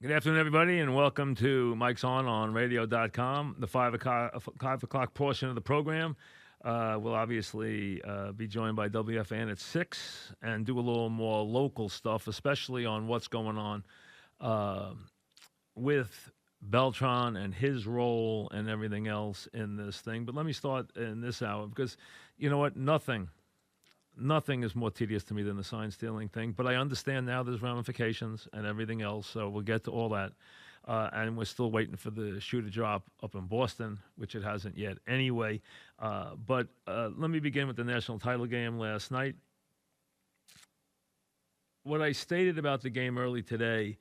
Good afternoon, everybody, and welcome to Mike's on radio.com, the 5 o'clock portion of the program. We'll obviously be joined by WFN at 6 and do a little more local stuff, especially on what's going on uh, with Beltron and his role and everything else in this thing. But let me start in this hour because you know what? Nothing is more tedious to me than the sign stealing thing, but I understand now there's ramifications and everything else, so we'll get to all that. And we're still waiting for the shoe to drop up in Boston, which it hasn't yet anyway. But let me begin with the national title game last night. What I stated about the game early today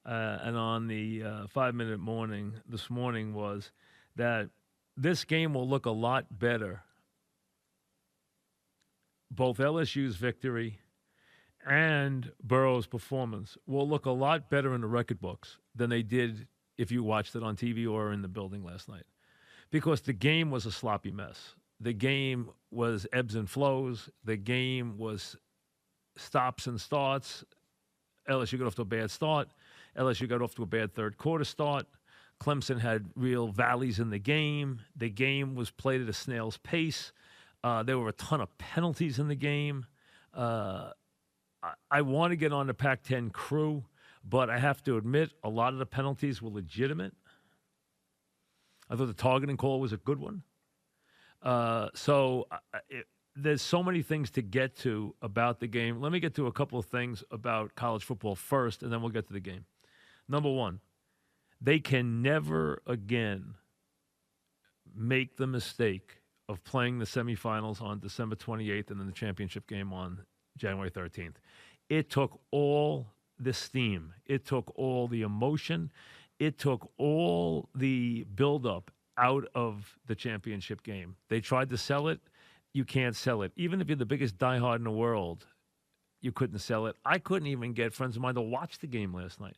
and on the 5 minute morning this morning was that this game will look a lot better, both LSU's victory and Burrow's performance will look a lot better in the record books than they did if you watched it on TV or in the building last night. Because the game was a sloppy mess. The game was ebbs and flows. The game was stops and starts. LSU got off to a bad start. LSU got off to a bad third quarter start. Clemson had real valleys in the game. The game was played at a snail's pace. There were a ton of penalties in the game. I want to get on the Pac 10 crew, but I have to admit a lot of the penalties were legitimate. I thought the targeting call was a good one. There's so many things to get to about the game. Let me get to a couple of things about college football first, and then we'll get to the game. Number one, they can never again make the mistake of playing the semifinals on December 28th and then the championship game on January 13th. It took all the steam. It took all the emotion. It took all the buildup out of the championship game. They tried to sell it. You can't sell it. Even if you're the biggest diehard in the world, you couldn't sell it. I couldn't even get friends of mine to watch the game last night.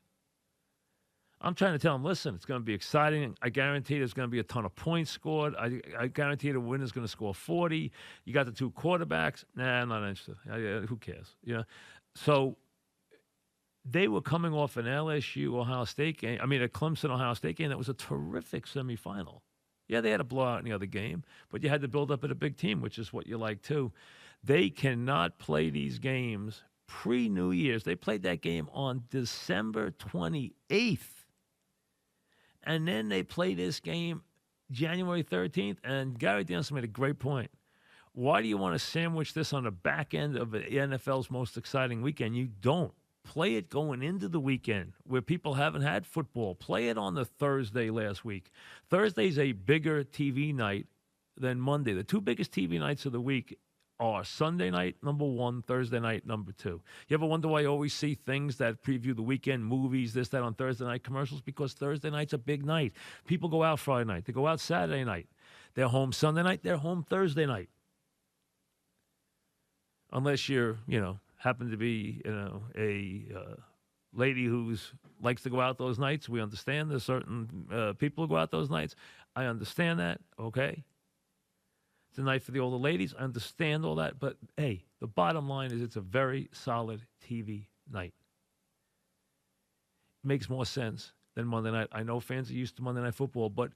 I'm trying to tell them, listen, it's going to be exciting. I guarantee there's going to be a ton of points scored. I guarantee the winner's going to score 40. You got the two quarterbacks. Nah, I'm not interested. Who cares? So they were coming off an LSU Ohio State game. I mean, a Clemson Ohio State game that was a terrific semifinal. Yeah, they had a blowout in the other game, but you had to build up at a big team, which is what you like too. They cannot play these games pre-New Year's. They played that game on December 28th. And then they play this game January 13th. And Gary Danielson made a great point. Why do you want to sandwich this on the back end of the NFL's most exciting weekend? You don't. Play it going into the weekend where people haven't had football. Play it on the Thursday last week. Thursday's a bigger TV night than Monday. The two biggest TV nights of the week are Sunday night, number one, Thursday night, number two. You ever wonder why you always see things that preview the weekend, movies, this, that, on Thursday night commercials? Because Thursday night's a big night. People go out Friday night. They go out Saturday night. They're home Sunday night. They're home Thursday night. Unless you're, happen to be, a lady who's likes to go out those nights. We understand there's certain people who go out those nights. I understand that, okay? It's a night for the older ladies. I understand all that. But, hey, the bottom line is it's a very solid TV night. It makes more sense than Monday night. I know fans are used to Monday Night Football, but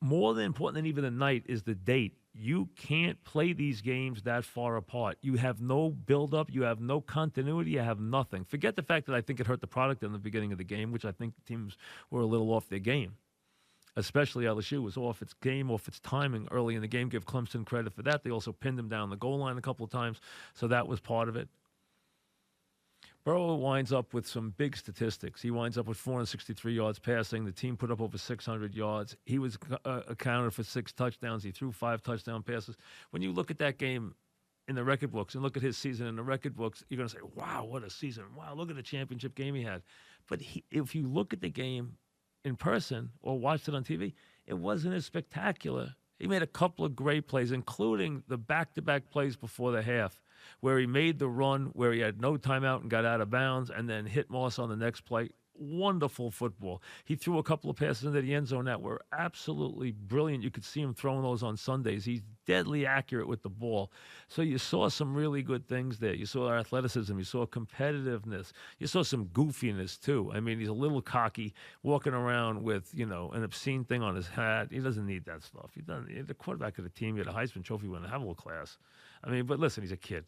more than important than even the night is the date. You can't play these games that far apart. You have no buildup. You have no continuity. You have nothing. Forget the fact that I think it hurt the product in the beginning of the game, which I think the teams were a little off their game. Especially LSU was off its game, off its timing early in the game. Give Clemson credit for that. They also pinned him down the goal line a couple of times, so that was part of it. Burrow winds up with some big statistics. He winds up with 463 yards passing. The team put up over 600 yards. He was accounted for 6 touchdowns. He threw 5 touchdown passes. When you look at that game in the record books and look at his season in the record books, you're going to say, wow, what a season. Wow, look at the championship game he had. But if you look at the game in person or watched it on TV, it wasn't as spectacular. He made a couple of great plays, including the back-to-back plays before the half, where he made the run where he had no timeout and got out of bounds and then hit Moss on the next play. wonderful football. He threw a couple of passes into the end zone that were absolutely brilliant. You could see him throwing those on Sundays. He's deadly accurate with the ball. So you saw some really good things there. You saw athleticism. You saw competitiveness. You saw some goofiness, too. I mean, he's a little cocky, walking around with, an obscene thing on his hat. He doesn't need that stuff. He doesn't. He's the quarterback of the team. He had a Heisman Trophy winner. Have a little class. I mean, but listen, he's a kid.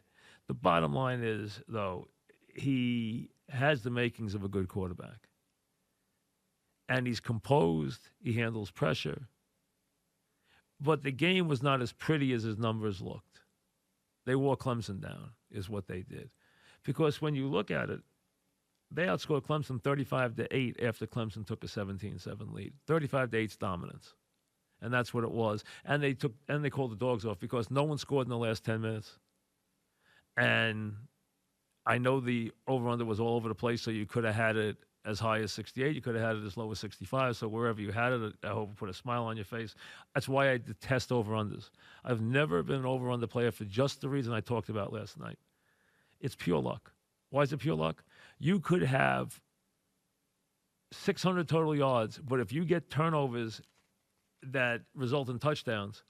The bottom line is, though, he has the makings of a good quarterback. And he's composed. He handles pressure. But the game was not as pretty as his numbers looked. They wore Clemson down, is what they did. Because when you look at it, they outscored Clemson 35-8 after Clemson took a 17-7 lead. 35-8's dominance. And that's what it was. And they called the dogs off because no one scored in the last 10 minutes. And I know the over-under was all over the place, so you could have had it as high as 68. You could have had it as low as 65. So wherever you had it, I hope it put a smile on your face. That's why I detest over-unders. I've never been an over-under player for just the reason I talked about last night. It's pure luck. Why is it pure luck? You could have 600 total yards, but if you get turnovers that result in touchdowns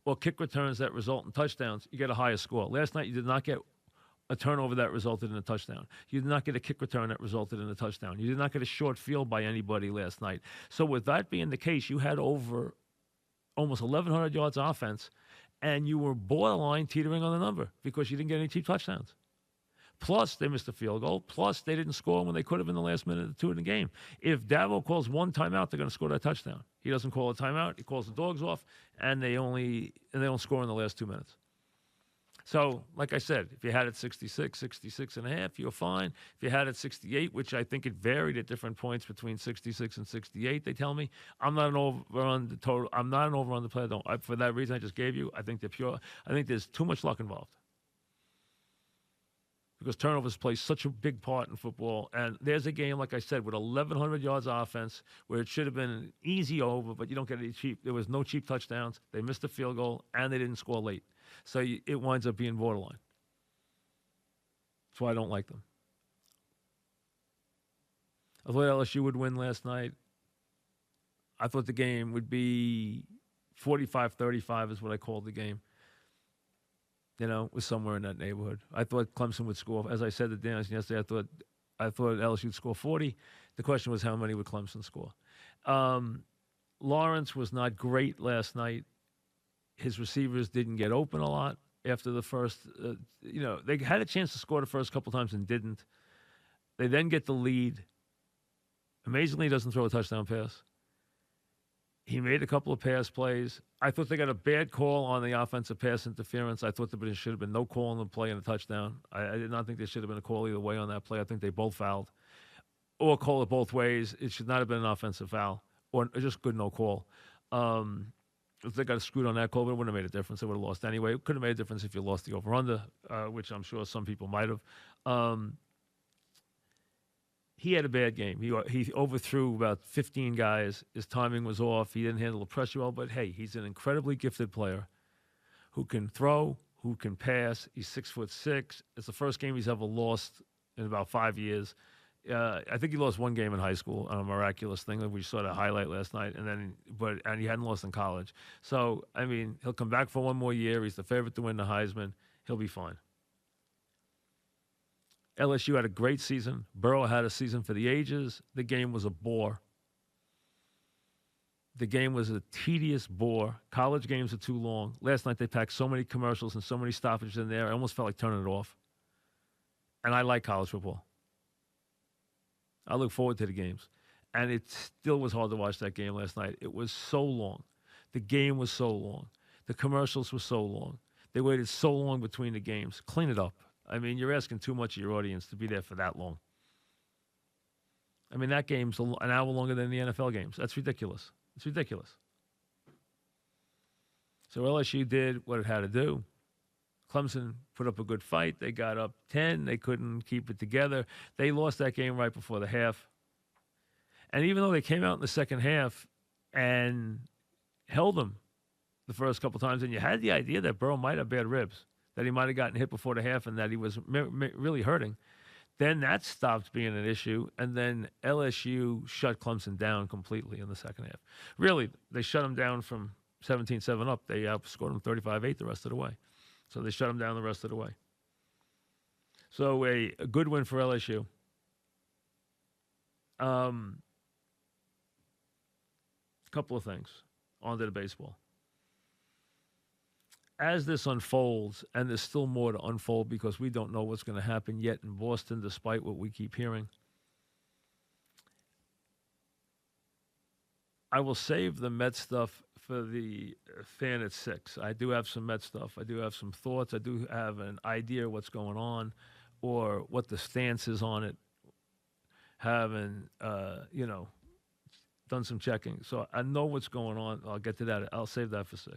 or kick returns that result in touchdowns, you get a higher score. Last night, you did not get a turnover that resulted in a touchdown. You did not get a kick return that resulted in a touchdown. You did not get a short field by anybody last night. So with that being the case, you had over almost 1,100 yards offense, and you were borderline teetering on the number because you didn't get any cheap touchdowns. Plus, they missed a field goal. Plus, they didn't score when they could have in the last minute or two in the game. If Dabo calls one timeout, they're going to score that touchdown. He doesn't call a timeout. He calls the dogs off, and they don't score in the last 2 minutes. So, like I said, if you had it 66, 66 and a half, you're fine. If you had it 68, which I think it varied at different points between 66 and 68, they tell me, I'm not an over on the total. I'm not an over on the player. For that reason I just gave you, I think they're pure. I think there's too much luck involved. Because turnovers play such a big part in football. And there's a game, like I said, with 1,100 yards offense where it should have been an easy over, but you don't get any cheap. There was no cheap touchdowns. They missed a field goal, and they didn't score late. So it winds up being borderline. That's why I don't like them. I thought LSU would win last night. I thought the game would be 45-35 is what I called the game. It was somewhere in that neighborhood. I thought Clemson would score. As I said to Dan yesterday, I thought LSU would score 40. The question was how many would Clemson score? Lawrence was not great last night. His receivers didn't get open a lot after the first. They had a chance to score the first couple times and didn't. They then get the lead. Amazingly, he doesn't throw a touchdown pass. He made a couple of pass plays. I thought they got a bad call on the offensive pass interference. I thought there should have been no call on the play and a touchdown. I did not think there should have been a call either way on that play. I think they both fouled. Or call it both ways. It should not have been an offensive foul. Or just good no call. If they got screwed on that call, it wouldn't have made a difference. They would have lost anyway. It could have made a difference if you lost the over-under, which I'm sure some people might have. He had a bad game. He overthrew about 15 guys. His timing was off. He didn't handle the pressure well. But, hey, he's an incredibly gifted player who can throw, who can pass. He's 6'6". It's the first game he's ever lost in about 5 years. I think he lost one game in high school on a miraculous thing that we saw the highlight last night, and he hadn't lost in college. So, I mean, he'll come back for one more year. He's the favorite to win the Heisman. He'll be fine. LSU had a great season. Burrow had a season for the ages. The game was a bore. The game was a tedious bore. College games are too long. Last night they packed so many commercials and so many stoppages in there. I almost felt like turning it off. And I like college football. I look forward to the games. And it still was hard to watch that game last night. It was so long. The game was so long. The commercials were so long. They waited so long between the games. Clean it up. I mean, you're asking too much of your audience to be there for that long. I mean, that game's an hour longer than the NFL games. That's ridiculous. It's ridiculous. So LSU did what it had to do. Clemson put up a good fight. They got up 10. They couldn't keep it together. They lost that game right before the half. And even though they came out in the second half and held them the first couple times, and you had the idea that Burrow might have bad ribs, that he might have gotten hit before the half and that he was really hurting, Then that stopped being an issue, and then LSU shut Clemson down completely in the second half. Really, they shut them down from 17-7 up. They outscored them 35-8 the rest of the way. So they shut them down the rest of the way. So a good win for LSU. Couple of things. On to the baseball. As this unfolds, and there's still more to unfold because we don't know what's going to happen yet in Boston, despite what we keep hearing, I will save the Mets stuff for the fan at 6. I do have some Mets stuff. I do have some thoughts. I do have an idea of what's going on or what the stance is on it. Having, done some checking. So I know what's going on. I'll get to that. I'll save that for 6.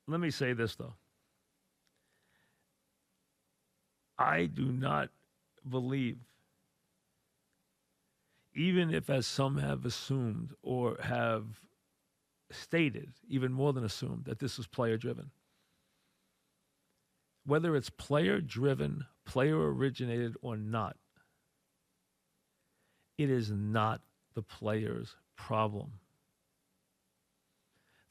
Let me say this, though. I do not believe, even if, as some have assumed or have stated, even more than assumed, that this is player-driven. Whether it's player-driven, player-originated, or not, it is not the player's problem.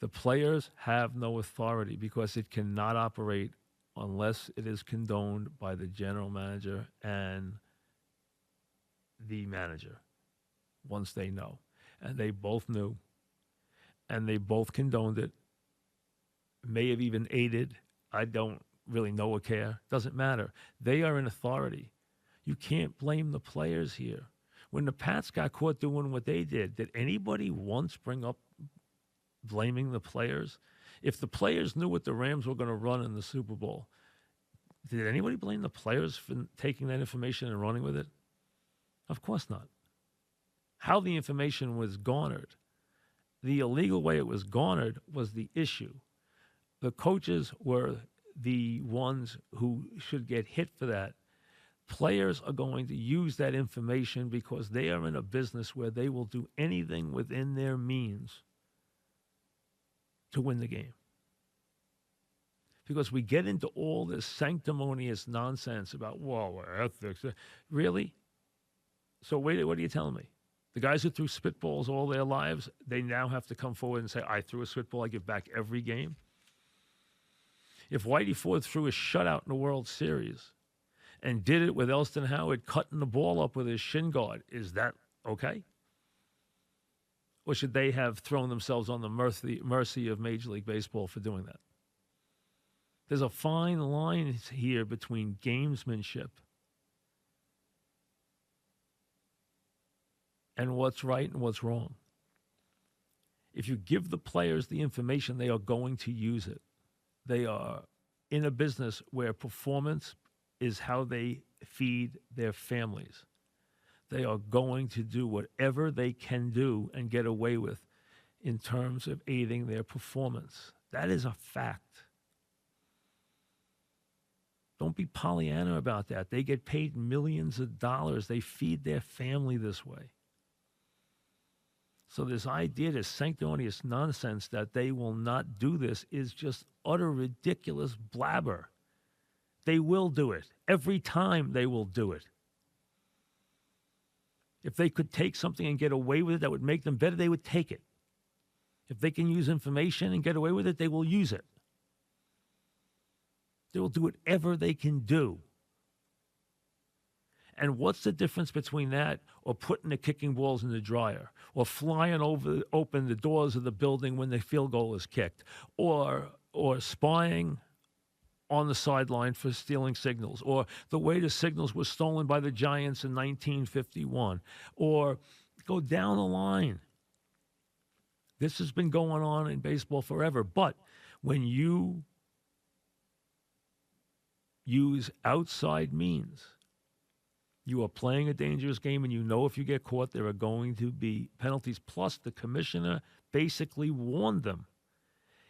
The players have no authority because it cannot operate unless it is condoned by the general manager and the manager once they know. And they both knew, and they both condoned it, may have even aided. I don't really know or care. Doesn't matter. They are in authority. You can't blame the players here. When the Pats got caught doing what they did anybody once bring up blaming the players? If the players knew what the Rams were going to run in the Super Bowl, did anybody blame the players for taking that information and running with it? Of course not. How the information was garnered, the illegal way it was garnered, was the issue. The coaches were the ones who should get hit for that. Players are going to use that information because they are in a business where they will do anything within their means to win the game. Because we get into all this sanctimonious nonsense about, ethics. Really? So wait, what are you telling me? The guys who threw spitballs all their lives, they now have to come forward and say, I threw a spitball, I give back every game? If Whitey Ford threw a shutout in the World Series and did it with Elston Howard cutting the ball up with his shin guard, is that okay? Or should they have thrown themselves on the mercy of Major League Baseball for doing that? There's a fine line here between gamesmanship and what's right and what's wrong. If you give the players the information, they are going to use it. They are in a business where performance is how they feed their families. They are going to do whatever they can do and get away with in terms of aiding their performance. That is a fact. Don't be Pollyanna about that. They get paid millions of dollars. They feed their family this way. So this idea, this sanctimonious nonsense that they will not do this is just utter ridiculous blabber. They will do it. Every time they will do it. If they could take something and get away with it that would make them better, they would take it. If they can use information and get away with it, they will use it. They will do whatever they can do. And what's the difference between that or putting the kicking balls in the dryer or flying open the doors of the building when the field goal is kicked or spying on the sideline for stealing signals, or the way the signals were stolen by the Giants in 1951, or go down the line. This has been going on in baseball forever. But when you use outside means, you are playing a dangerous game, and you know if you get caught, there are going to be penalties. Plus, the commissioner basically warned them.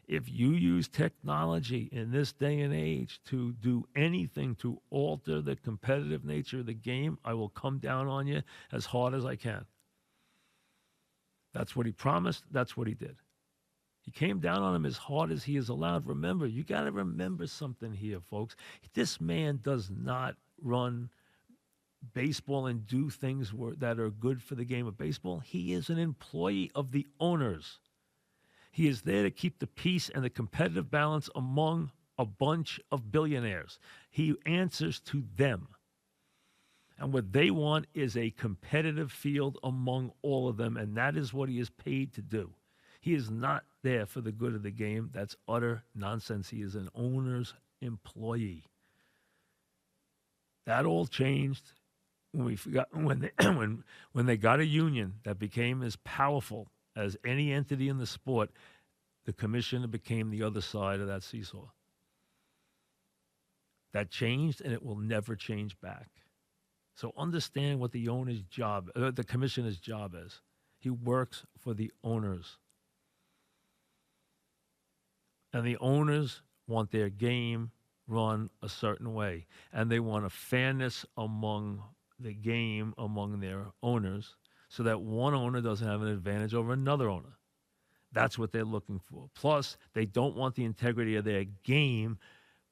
If you use technology in this day and age to do anything to alter the competitive nature of the game, I will come down on you as hard as I can. That's what he promised. That's what he did. He came down on him as hard as he is allowed. Remember, you got to remember something here, folks. This man does not run baseball and do things that are good for the game of baseball. He is an employee of the owners. He is there to keep the peace and the competitive balance among a bunch of billionaires. He answers to them. And what they want is a competitive field among all of them, and that is what he is paid to do. He is not there for the good of the game. That's utter nonsense. He is an owner's employee. That all changed when they got a union that became as powerful as any entity in the sport. The commissioner became the other side of that seesaw. That changed, and it will never change back. So understand what the owner's job, the commissioner's job is. He works for the owners. And the owners want their game run a certain way. And they want a fairness among the game, among their owners, so that one owner doesn't have an advantage over another owner. That's what they're looking for. Plus, they don't want the integrity of their game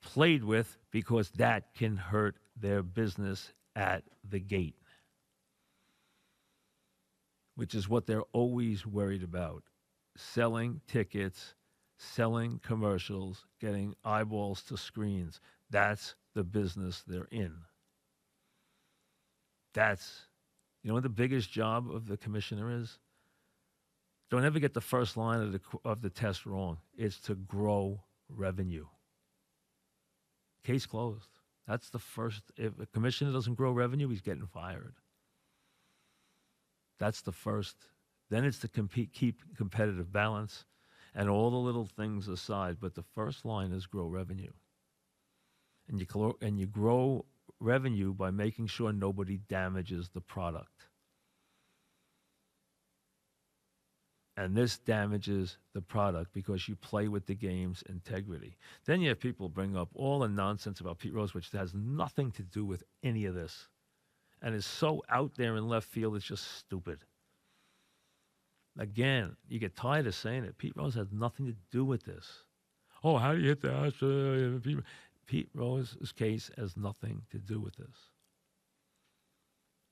played with, because that can hurt their business at the gate, which is what they're always worried about. Selling tickets, selling commercials, getting eyeballs to screens. That's the business they're in. You know what the biggest job of the commissioner is? Don't ever get the first line of the test wrong. It's to grow revenue. Case closed. That's the first. If a commissioner doesn't grow revenue, he's getting fired. That's the first. Then it's to keep competitive balance and all the little things aside. But the first line is grow revenue. And you grow revenue by making sure nobody damages the product. And this damages the product because you play with the game's integrity. Then you have people bring up all the nonsense about Pete Rose, which has nothing to do with any of this, and is so out there in left field, it's just stupid. Again, you get tired of saying it. Pete Rose has nothing to do with this. Oh, how do you hit that? Pete Rose's case has nothing to do with this.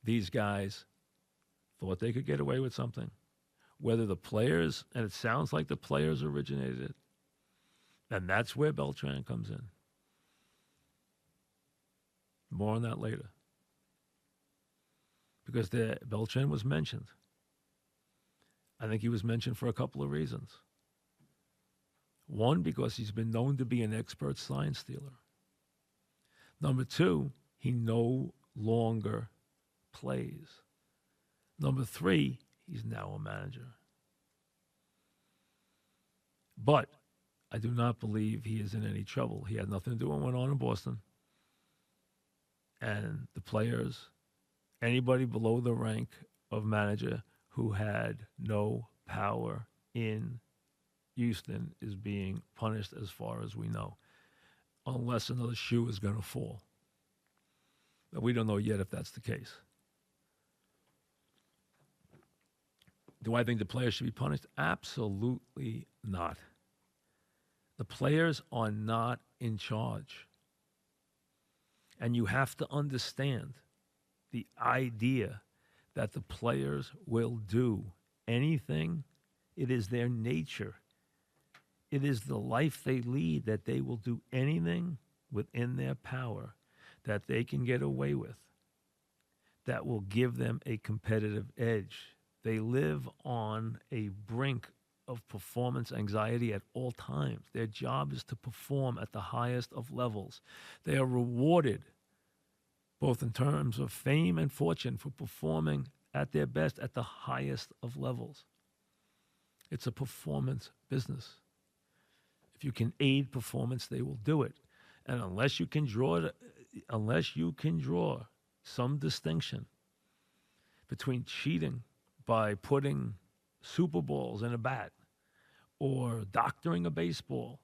These guys thought they could get away with something. Whether the players, and it sounds like the players originated it, and that's where Beltran comes in. More on that later. Because Beltran was mentioned. I think he was mentioned for a couple of reasons. One, because he's been known to be an expert sign stealer. Number two, he no longer plays. Number three, he's now a manager. But I do not believe he is in any trouble. He had nothing to do with what went on in Boston. And the players, anybody below the rank of manager who had no power in Houston is being punished as far as we know, unless another shoe is going to fall. But we don't know yet if that's the case. Do I think the players should be punished? Absolutely not. The players are not in charge. And you have to understand the idea that the players will do anything. It is their nature. It is the life they lead, that they will do anything within their power that they can get away with that will give them a competitive edge. They live on a brink of performance anxiety at all times. Their job is to perform at the highest of levels. They are rewarded both in terms of fame and fortune for performing at their best at the highest of levels. It's a performance business. If you can aid performance, they will do it. And unless you can draw some distinction between cheating by putting Super Bowls in a bat, or doctoring a baseball,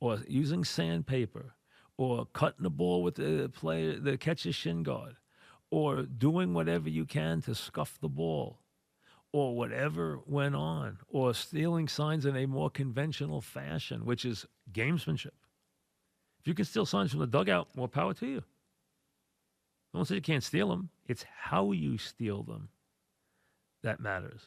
or using sandpaper, or cutting the ball with the catcher's shin guard, or doing whatever you can to scuff the ball, or whatever went on, or stealing signs in a more conventional fashion, which is gamesmanship. If you can steal signs from the dugout, more power to you. Don't say you can't steal them. It's how you steal them that matters.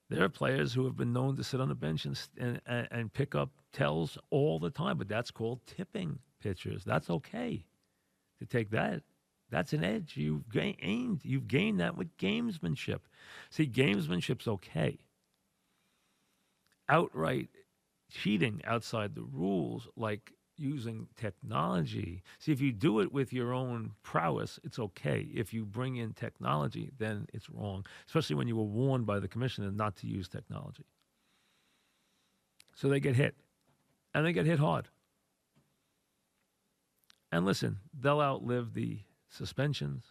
There are players who have been known to sit on the bench and pick up tells all the time, but that's called tipping pitchers. That's okay to take that. That's an edge. You've gained that with gamesmanship. See, gamesmanship's okay. Outright cheating outside the rules, like using technology. See, if you do it with your own prowess, it's okay. If you bring in technology, then it's wrong, especially when you were warned by the commissioner not to use technology. So they get hit, and they get hit hard. And listen, they'll outlive the suspensions.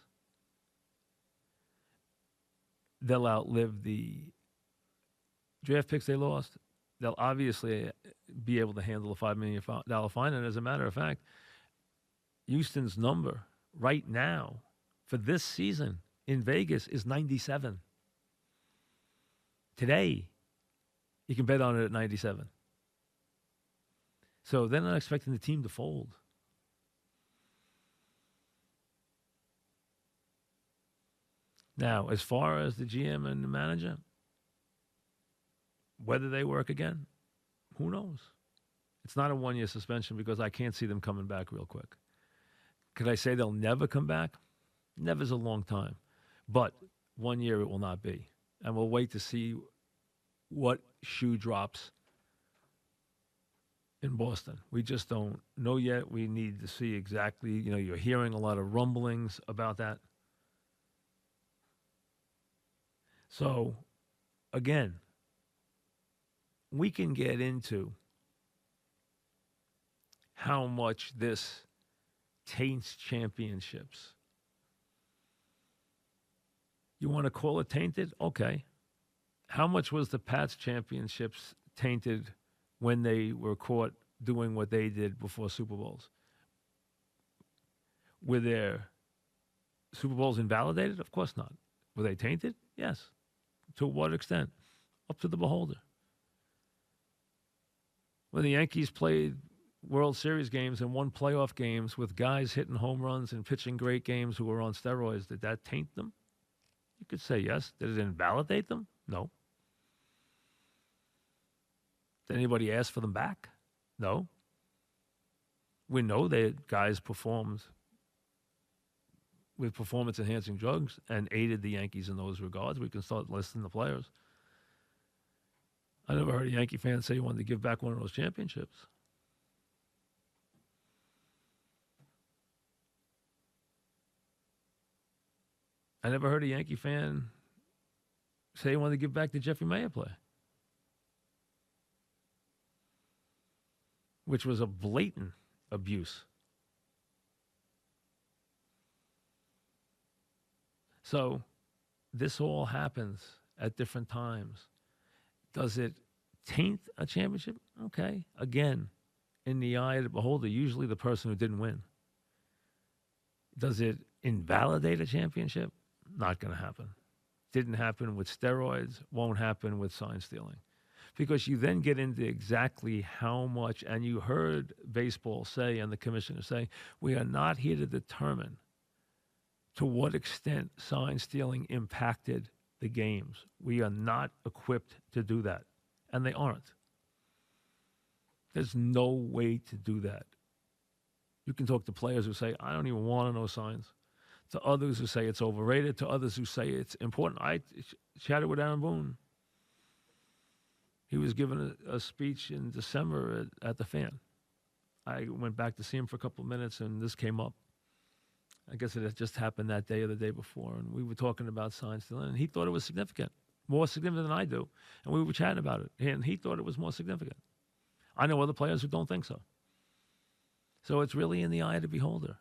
They'll outlive the draft picks they lost. They'll obviously be able to handle a $5 million fine. And as a matter of fact, Houston's number right now for this season in Vegas is 97. Today, you can bet on it at 97. So they're not expecting the team to fold. Now, as far as the GM and the manager, whether they work again, who knows? It's not a one-year suspension because I can't see them coming back real quick. Could I say they'll never come back? Never's a long time. But 1 year it will not be. And we'll wait to see what shoe drops in Boston. We just don't know yet. We need to see exactly, you're hearing a lot of rumblings about that. So, again, we can get into how much this taints championships. You want to call it tainted? Okay. How much was the Pats championships tainted when they were caught doing what they did before Super Bowls? Were their Super Bowls invalidated? Of course not. Were they tainted? Yes. To what extent? Up to the beholder. When the Yankees played World Series games and won playoff games with guys hitting home runs and pitching great games who were on steroids, did that taint them? You could say yes. Did it invalidate them? No. Did anybody ask for them back? No. We know that guys performed with performance-enhancing drugs and aided the Yankees in those regards. We can start listing the players. I never heard a Yankee fan say he wanted to give back one of those championships. I never heard a Yankee fan say he wanted to give back the Jeffrey Mayer play, which was a blatant abuse. So this all happens at different times. Does it taint a championship? Okay. Again, in the eye of the beholder, usually the person who didn't win. Does it invalidate a championship? Not going to happen. Didn't happen with steroids, won't happen with sign stealing. Because you then get into exactly how much, and you heard baseball say and the commissioner say, we are not here to determine to what extent sign stealing impacted the games. We are not equipped to do that. And they aren't. There's no way to do that. You can talk to players who say, I don't even want to know signs. To others who say it's overrated. To others who say it's important. I chatted with Aaron Boone. He was giving a speech in December at the Fan. I went back to see him for a couple of minutes, and this came up. I guess it had just happened that day or the day before, and we were talking about sign stealing, and he thought it was significant, more significant than I do, and we were chatting about it, and he thought it was more significant. I know other players who don't think so. So it's really in the eye of the beholder.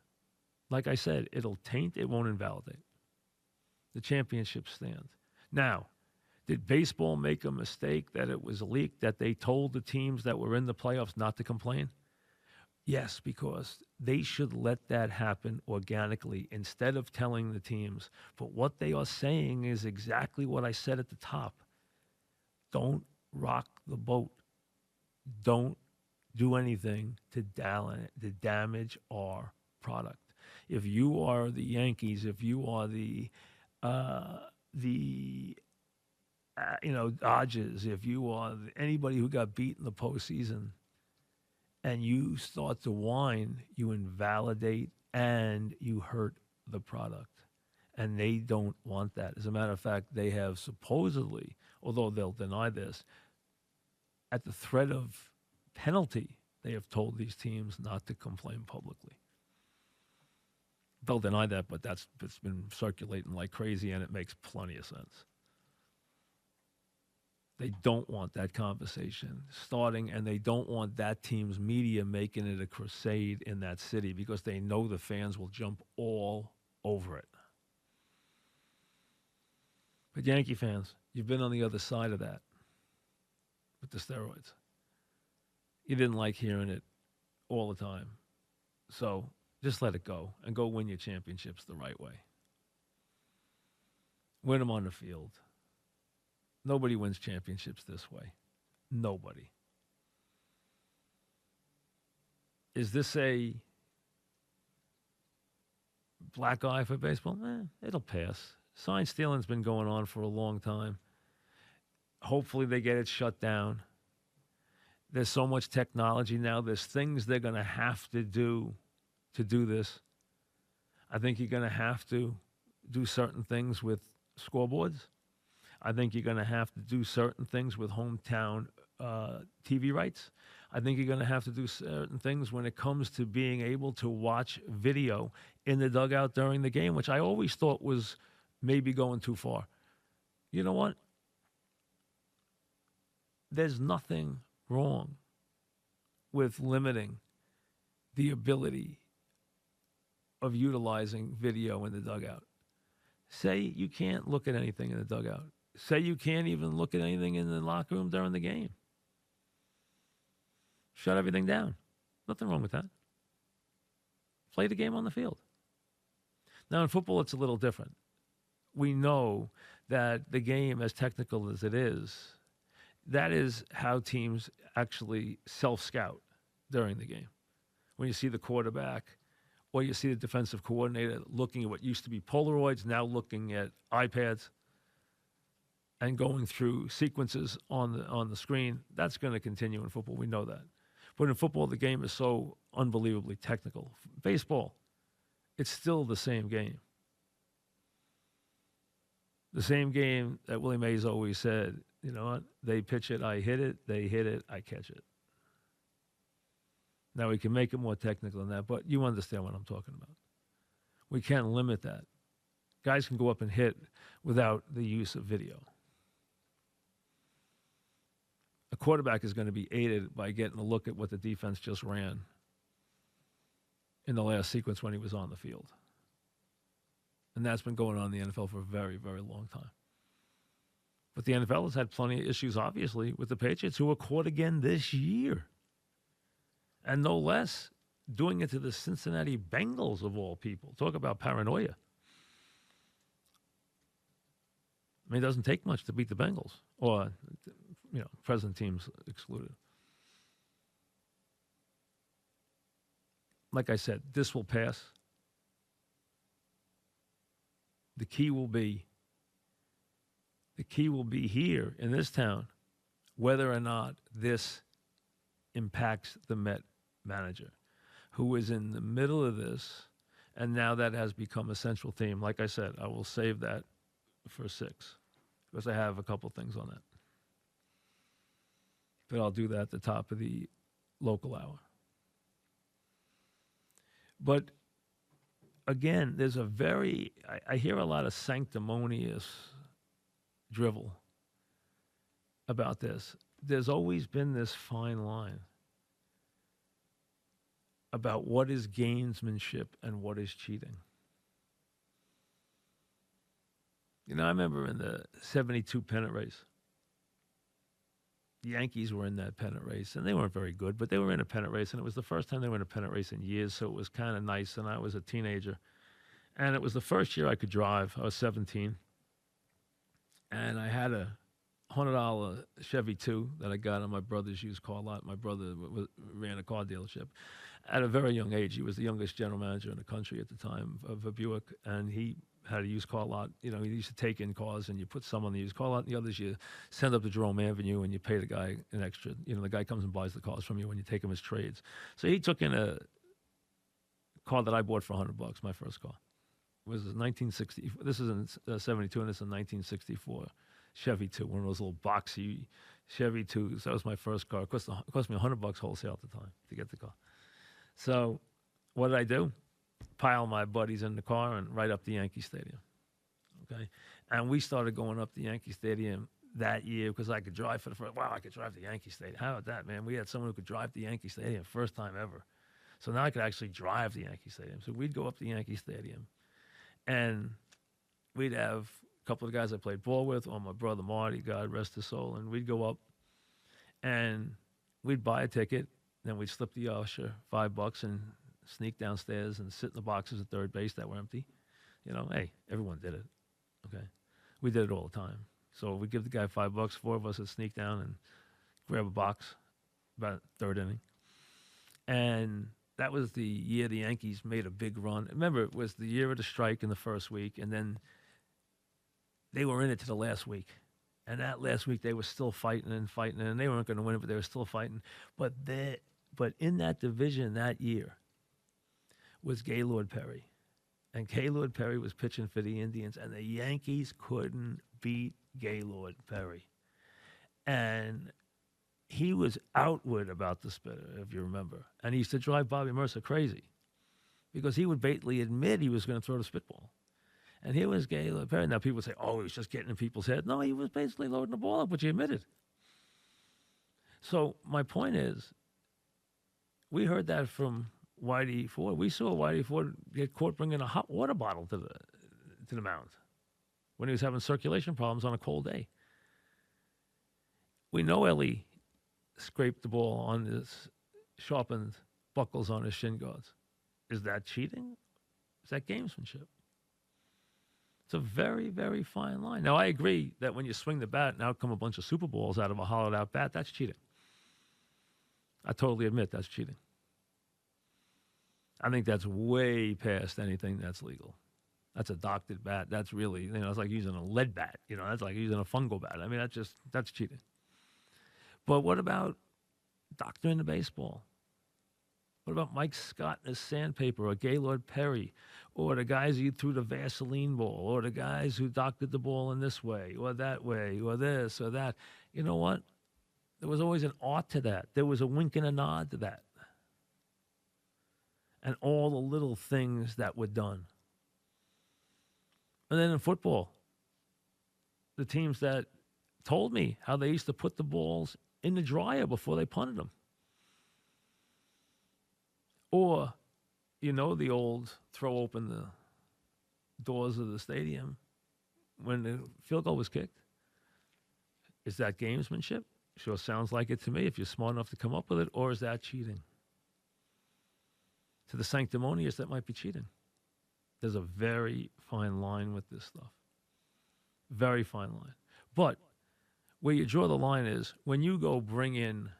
Like I said, it'll taint, it won't invalidate. The championship stands. Now, did baseball make a mistake that it was leaked, that they told the teams that were in the playoffs not to complain? Yes, because they should let that happen organically instead of telling the teams. But what they are saying is exactly what I said at the top. Don't rock the boat. Don't do anything to damage our product. If you are the Yankees, if you are uh, the Dodgers, if you are anybody who got beat in the postseason, and you start to whine, you invalidate and you hurt the product. And they don't want that. As a matter of fact, they have supposedly, although they'll deny this, at the threat of penalty, they have told these teams not to complain publicly. They'll deny that, but it's been circulating like crazy, and it makes plenty of sense. They don't want that conversation starting, and they don't want that team's media making it a crusade in that city because they know the fans will jump all over it. But Yankee fans, you've been on the other side of that with the steroids. You didn't like hearing it all the time. So just let it go and go win your championships the right way. Win them on the field. Nobody wins championships this way. Nobody. Is this a black eye for baseball? It'll pass. Sign stealing's been going on for a long time. Hopefully they get it shut down. There's so much technology now. There's things they're going to have to do this. I think you're going to have to do certain things with scoreboards. I think you're going to have to do certain things with hometown TV rights. I think you're going to have to do certain things when it comes to being able to watch video in the dugout during the game, which I always thought was maybe going too far. You know what? There's nothing wrong with limiting the ability of utilizing video in the dugout. Say you can't look at anything in the dugout. Say you can't even look at anything in the locker room during the game. Shut everything down. Nothing wrong with that. Play the game on the field. Now, in football, it's a little different. We know that the game, as technical as it is, that is how teams actually self-scout during the game. When you see the quarterback or you see the defensive coordinator looking at what used to be Polaroids, now looking at iPads and going through sequences on the screen, that's going to continue in football. We know that. But in football, the game is so unbelievably technical. Baseball, it's still the same game. The same game that Willie Mays always said, you know what? They pitch it, I hit it. They hit it, I catch it. Now, we can make it more technical than that, but you understand what I'm talking about. We can't limit that. Guys can go up and hit without the use of video. A quarterback is going to be aided by getting a look at what the defense just ran in the last sequence when he was on the field. And that's been going on in the NFL for a very, very long time. But the NFL has had plenty of issues, obviously, with the Patriots, who were caught again this year. And no less, doing it to the Cincinnati Bengals, of all people. Talk about paranoia. I mean, it doesn't take much to beat the Bengals, or, present teams excluded. Like I said, this will pass. The key will be here in this town, whether or not this impacts the Met manager, who is in the middle of this, and now that has become a central theme. Like I said, I will save that for 6, because I have a couple things on that. But I'll do that at the top of the local hour. But again, there's I hear a lot of sanctimonious drivel about this. There's always been this fine line about what is gamesmanship and what is cheating. I remember in the 72 pennant race, the Yankees were in that pennant race, and they weren't very good, but they were in a pennant race, and it was the first time they were in a pennant race in years, so it was kind of nice. And I was a teenager, and it was the first year I could drive. I was 17, and I had a $100 Chevy 2 that I got on my brother's used car lot. My brother ran a car dealership. At a very young age, he was the youngest general manager in the country at the time of a Buick, and he had a used car lot. You know, he used to take in cars, and you put some on the used car lot, and the others you send up to Jerome Avenue, and you pay the guy an extra. You know, the guy comes and buys the cars from you when you take him as trades. So he took in a car that I bought for $100, my first car. It was 1960. This is in 72, and this is a 1964 Chevy 2, one of those little boxy Chevy 2s. That was my first car. It cost me $100 wholesale at the time to get the car. So what did I do? Pile my buddies in the car and right up the Yankee Stadium. Okay, and we started going up the Yankee Stadium that year because I could drive for the first. Wow, I could drive the Yankee Stadium. How about that, man? We had someone who could drive the Yankee Stadium, first time ever. So now I could actually drive the Yankee Stadium. So we'd go up the Yankee Stadium, and we'd have a couple of guys I played ball with, or my brother Marty, God rest his soul, and we'd go up, and we'd buy a ticket. Then we'd slip the usher $5 and sneak downstairs and sit in the boxes at third base that were empty. You know, hey, everyone did it. Okay, we did it all the time. So we give the guy $5. Four of us would sneak down and grab a box about third inning. And that was the year the Yankees made a big run. Remember, it was the year of the strike in the first week, and then they were in it to the last week. And that last week, they were still fighting, and they weren't going to win it, but they were still fighting. But in that division that year was Gaylord Perry. And Gaylord Perry was pitching for the Indians, and the Yankees couldn't beat Gaylord Perry. And he was outward about the spitter, if you remember. And he used to drive Bobby Mercer crazy because he would basically admit he was going to throw the spitball. And here was Gaylord Perry. Now people say, oh, he was just getting in people's head. No, he was basically loading the ball up, which he admitted. So my point is, we heard that from Whitey Ford. We saw Whitey Ford get caught bringing a hot water bottle to the mound when he was having circulation problems on a cold day. We know Ellie scraped the ball on his sharpened buckles on his shin guards. Is that cheating? Is that gamesmanship? It's a very, very fine line. Now, I agree that when you swing the bat and out come a bunch of Super Bowls out of a hollowed out bat, that's cheating. I totally admit that's cheating. I think that's way past anything that's legal. That's a doctored bat. That's really, it's like using a lead bat. That's like using a fungal bat. I mean, that's cheating. But what about doctoring the baseball? What about Mike Scott and his sandpaper, or Gaylord Perry, or the guys who threw the Vaseline ball, or the guys who doctored the ball in this way, or that way, or this, or that? You know what? There was always an art to that. There was a wink and a nod to that. And all the little things that were done. And then in football, the teams that told me how they used to put the balls in the dryer before they punted them. Or, the old throw open the doors of the stadium when the field goal was kicked. Is that gamesmanship? Sure sounds like it to me if you're smart enough to come up with it. Or is that cheating? To the sanctimonious, that might be cheating. There's a very fine line with this stuff. Very fine line. But where you draw the line is when you go bring in,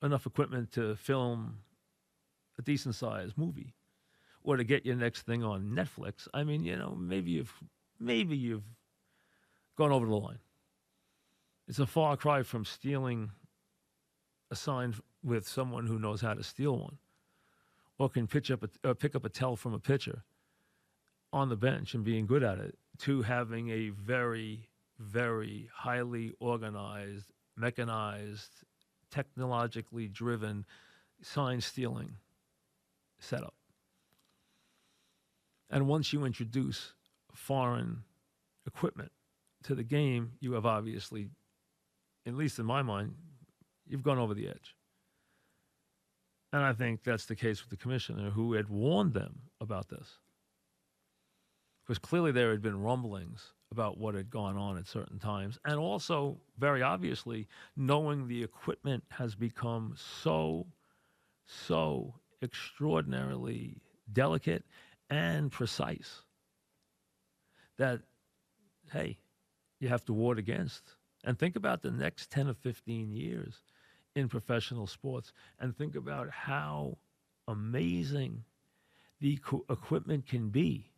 enough equipment to film a decent-sized movie or to get your next thing on Netflix. I mean, maybe you've gone over the line. It's a far cry from stealing a sign with someone who knows how to steal one, or can pick up a tell from a pitcher on the bench and being good at it, to having a very, very highly organized, mechanized, technologically driven sign stealing setup. And once you introduce foreign equipment to the game, you have obviously, at least in my mind, you've gone over the edge. And I think that's the case with the commissioner, who had warned them about this. because clearly there had been rumblings about what had gone on at certain times. And also, very obviously, knowing the equipment has become so extraordinarily delicate and precise that, hey, you have to ward against. And think about the next 10 or 15 years in professional sports, and think about how amazing the equipment can be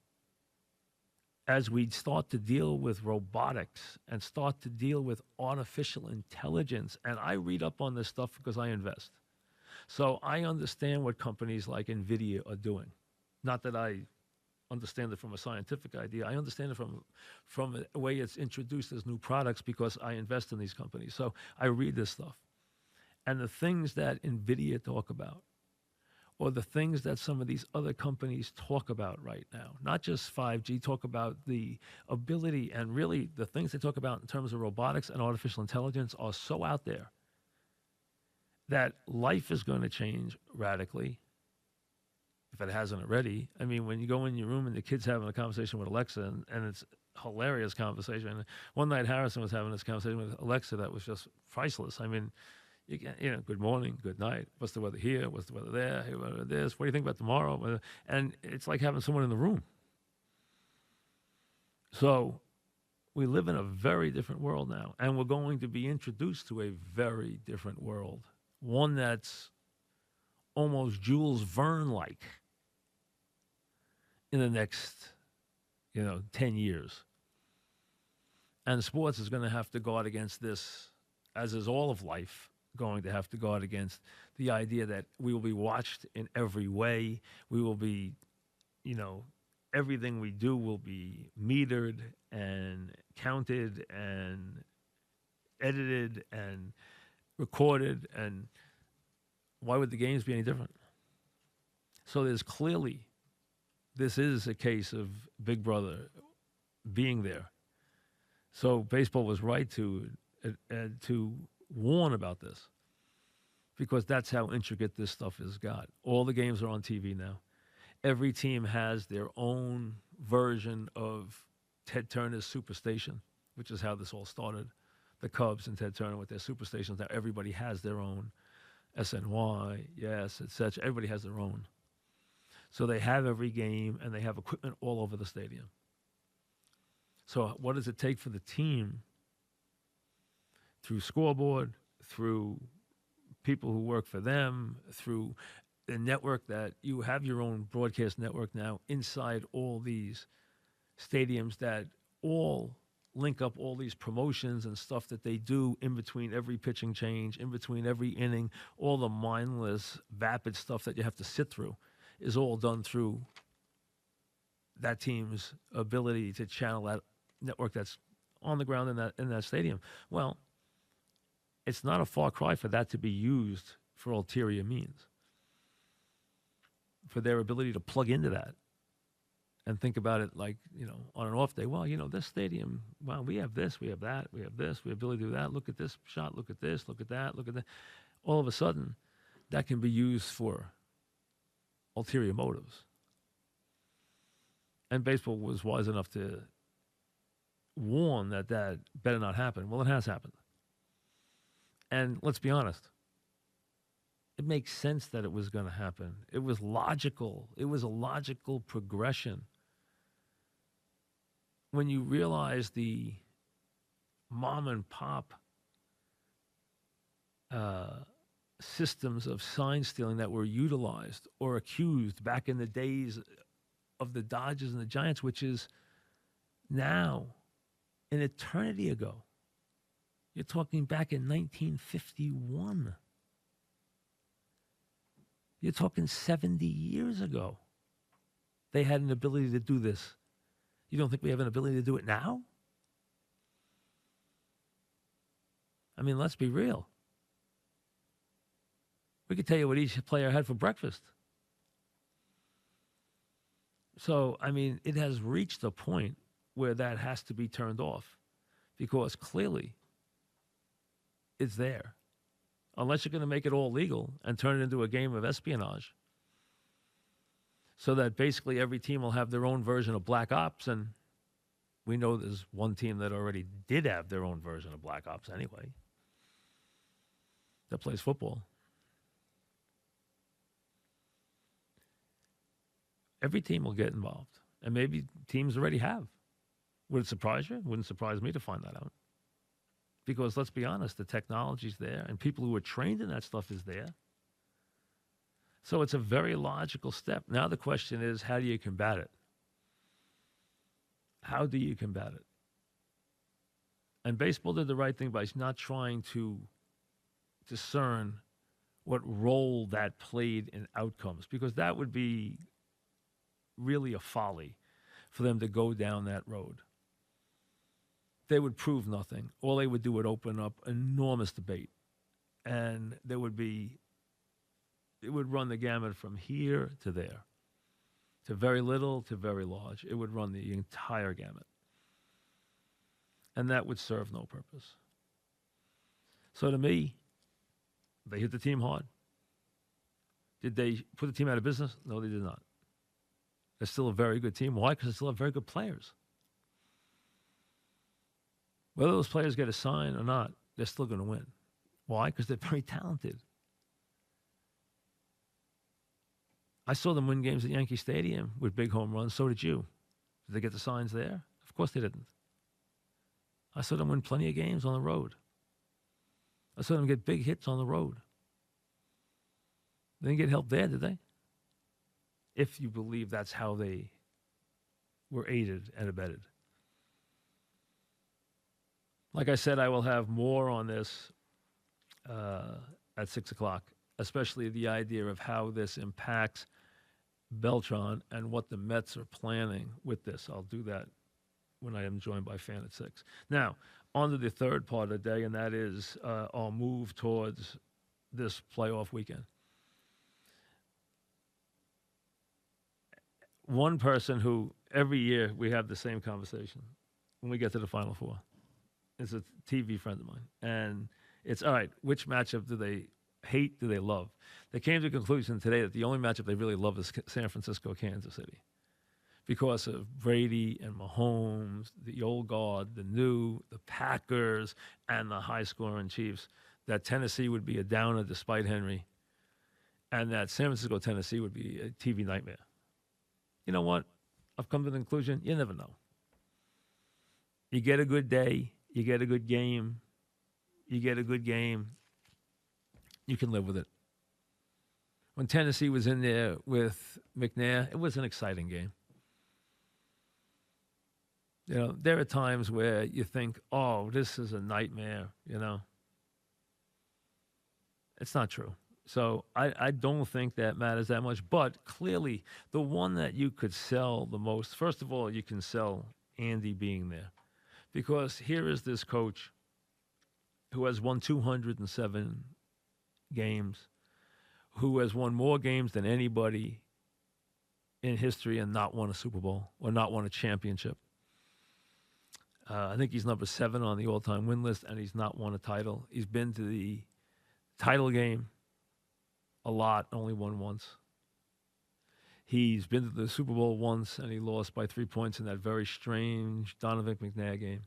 as we start to deal with robotics and start to deal with artificial intelligence. And I read up on this stuff because I invest. So I understand what companies like NVIDIA are doing. Not that I understand it from a scientific idea. I understand it from a way it's introduced as new products because I invest in these companies. So I read this stuff. And the things that NVIDIA talk about, or the things that some of these other companies talk about right now, not just 5G, talk about the ability, and really the things they talk about in terms of robotics and artificial intelligence are so out there that life is going to change radically if it hasn't already. I mean, when you go in your room and the kid's having a conversation with Alexa, and it's a hilarious conversation. One night Harrison was having this conversation with Alexa that was just priceless. I mean, good morning, good night. What's the weather here? What's the weather there? Hey, what about this? What do you think about tomorrow? And it's like having someone in the room. So we live in a very different world now, and we're going to be introduced to a very different world, one that's almost Jules Verne-like in the next, 10 years. And sports is going to have to guard against this, as is all of life going to have to guard against the idea that we will be watched in every way. We will be, everything we do will be metered and counted and edited and recorded. And why would the games be any different? So this is a case of Big Brother being there. So baseball was right to warn about this, because that's how intricate this stuff is got. All the games are on TV now. Every team has their own version of Ted Turner's Superstation, which is how this all started. The Cubs and Ted Turner with their superstations. Now everybody has their own. SNY, yes, etc. Everybody has their own. So they have every game, and they have equipment all over the stadium. So what does it take for the team, through scoreboard, through people who work for them, through the network, that you have your own broadcast network now inside all these stadiums that all link up all these promotions and stuff that they do in between every pitching change, in between every inning, all the mindless, vapid stuff that you have to sit through is all done through that team's ability to channel that network that's on the ground in that stadium. Well, it's not a far cry for that to be used for ulterior means, for their ability to plug into that and think about it like, on an off day. Well, this stadium, well, we have this, we have that, we have this, we have ability to do that. Look at this shot, look at this, look at that, look at that. All of a sudden, that can be used for ulterior motives. And baseball was wise enough to warn that better not happen. Well, it has happened. And let's be honest, it makes sense that it was going to happen. It was logical. It was a logical progression. When you realize the mom and pop systems of sign stealing that were utilized or accused back in the days of the Dodgers and the Giants, which is now an eternity ago. You're talking back in 1951. You're talking 70 years ago. They had an ability to do this. You don't think we have an ability to do it now? I mean, let's be real. We could tell you what each player had for breakfast. So, I mean, it has reached a point where that has to be turned off, because clearly it's there. Unless you're going to make it all legal and turn it into a game of espionage. so that basically every team will have their own version of Black Ops. And we know there's one team that already did have their own version of Black Ops anyway, that plays football. Every team will get involved, and maybe teams already have. Would it surprise you? It wouldn't surprise me to find that out. Because let's be honest, the technology's there, and people who are trained in that stuff is there. So it's a very logical step. Now the question is, how do you combat it? How do you combat it? And baseball did the right thing by not trying to discern what role that played in outcomes, because that would be really a folly for them to go down that road. They would prove nothing. All they would do would open up enormous debate. And it would run the gamut from here to there, to very little to very large. It would run the entire gamut. And that would serve no purpose. So to me, they hit the team hard. Did they put the team out of business? No, they did not. They're still a very good team. Why? Because they still have very good players. Whether those players get a sign or not, they're still going to win. Why? Because they're very talented. I saw them win games at Yankee Stadium with big home runs. So did you. Did they get the signs there? Of course they didn't. I saw them win plenty of games on the road. I saw them get big hits on the road. They didn't get help there, did they? If you believe that's how they were aided and abetted. Like I said, I will have more on this at 6 o'clock, especially the idea of how this impacts Beltran and what the Mets are planning with this. I'll do that when I am joined by Fan at 6. Now, on to the third part of the day, and that is our move towards this playoff weekend. One person who every year we have the same conversation when we get to the Final Four is a TV friend of mine. And it's, all right, which matchup do they hate, do they love? They came to the conclusion today that the only matchup they really love is San Francisco, Kansas City. Because of Brady and Mahomes, the old guard, the new, the Packers, and the high-scoring Chiefs, that Tennessee would be a downer despite Henry, and that San Francisco, Tennessee would be a TV nightmare. You know what? I've come to the conclusion, you never know. You get a good day, you get a good game, you can live with it. When Tennessee was in there with McNair, it was an exciting game. You know, there are times where you think, oh, this is a nightmare, you know. It's not true. So I don't think that matters that much. But clearly, the one that you could sell the most, first of all, you can sell Andy being there. Because here is this coach who has won 207 games, who has won more games than anybody in history and not won a Super Bowl or not won a championship. I think he's number 7 on the all-time win list, and he's not won a title. He's been to the title game a lot, only won once. He's been to the Super Bowl once, and he lost by 3 points in that very strange Donovan McNair game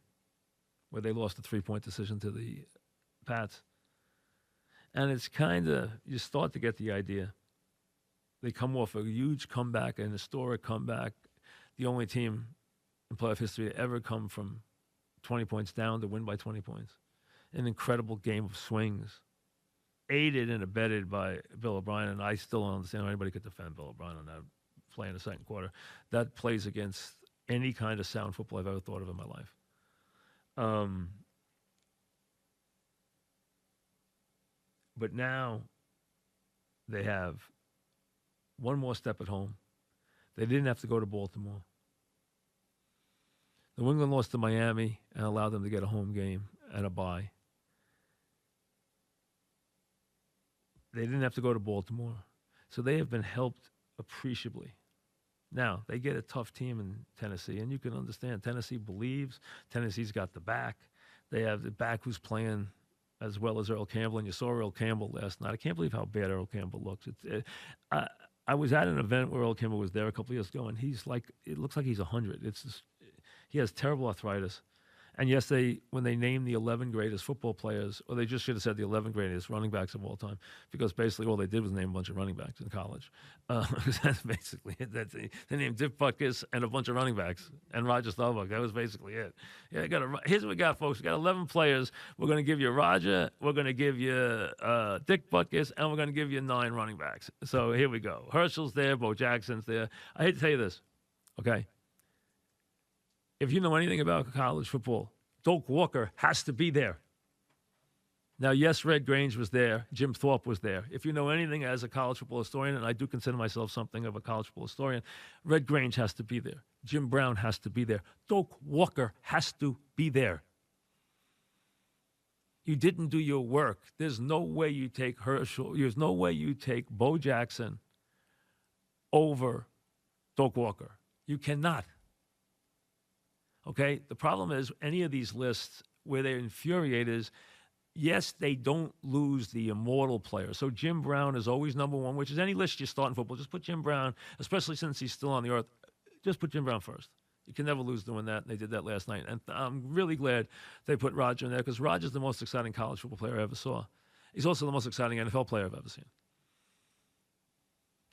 where they lost a 3-point decision to the Pats. And it's kind of, you start to get the idea. They come off a huge comeback, an historic comeback, the only team in playoff history to ever come from 20 points down to win by 20 points. An incredible game of swings, aided and abetted by Bill O'Brien, and I still don't understand how anybody could defend Bill O'Brien on that play in the second quarter. That plays against any kind of sound football I've ever thought of in my life. But now they have one more step at home. They didn't have to go to Baltimore. New England lost to Miami and allowed them to get a home game and a bye. They didn't have to go to Baltimore. So they have been helped appreciably. Now, they get a tough team in Tennessee, and you can understand. Tennessee believes. Tennessee's got the back. They have the back who's playing as well as Earl Campbell, and you saw Earl Campbell last night. I can't believe how bad Earl Campbell looks. I was at an event where Earl Kimball was there a couple of years ago, and he's like, it looks like he's 100. It's just, he has terrible arthritis. And yes, when they named the 11 greatest football players, or they just should have said the 11 greatest running backs of all time, because basically all they did was name a bunch of running backs in college. That's basically it. They named Dick Butkus and a bunch of running backs and Roger Staubach. That was basically it. Yeah, here's what we got, folks. We got 11 players. We're going to give you Roger. We're going to give you Dick Butkus, and we're going to give you 9 running backs. So here we go. Herschel's there. Bo Jackson's there. I hate to tell you this, okay? If you know anything about college football, Doak Walker has to be there. Now, yes, Red Grange was there. Jim Thorpe was there. If you know anything as a college football historian, and I do consider myself something of a college football historian, Red Grange has to be there. Jim Brown has to be there. Doak Walker has to be there. You didn't do your work. There's no way you take Herschel. There's no way you take Bo Jackson over Doak Walker. You cannot. Okay, the problem is any of these lists where they infuriate is, yes, they don't lose the immortal player. So Jim Brown is always number one, which is any list you start in football. Just put Jim Brown, especially since he's still on the earth, just put Jim Brown first. You can never lose doing that, and they did that last night. And I'm really glad they put Roger in there because Roger's the most exciting college football player I ever saw. He's also the most exciting NFL player I've ever seen.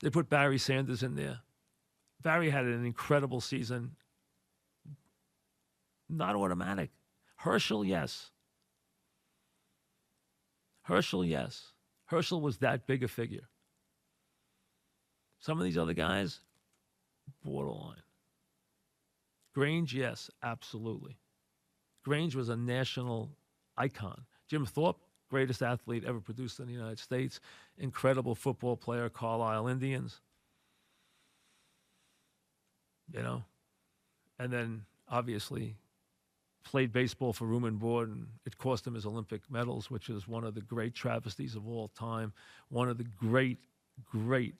They put Barry Sanders in there. Barry had an incredible season. Not automatic. Herschel, yes. Herschel, yes. Herschel was that big a figure. Some of these other guys, borderline. Grange, yes, absolutely. Grange was a national icon. Jim Thorpe, greatest athlete ever produced in the United States. Incredible football player, Carlisle Indians. You know? And then, obviously, played baseball for room and board, and it cost him his Olympic medals, which is one of the great travesties of all time, one of the great, great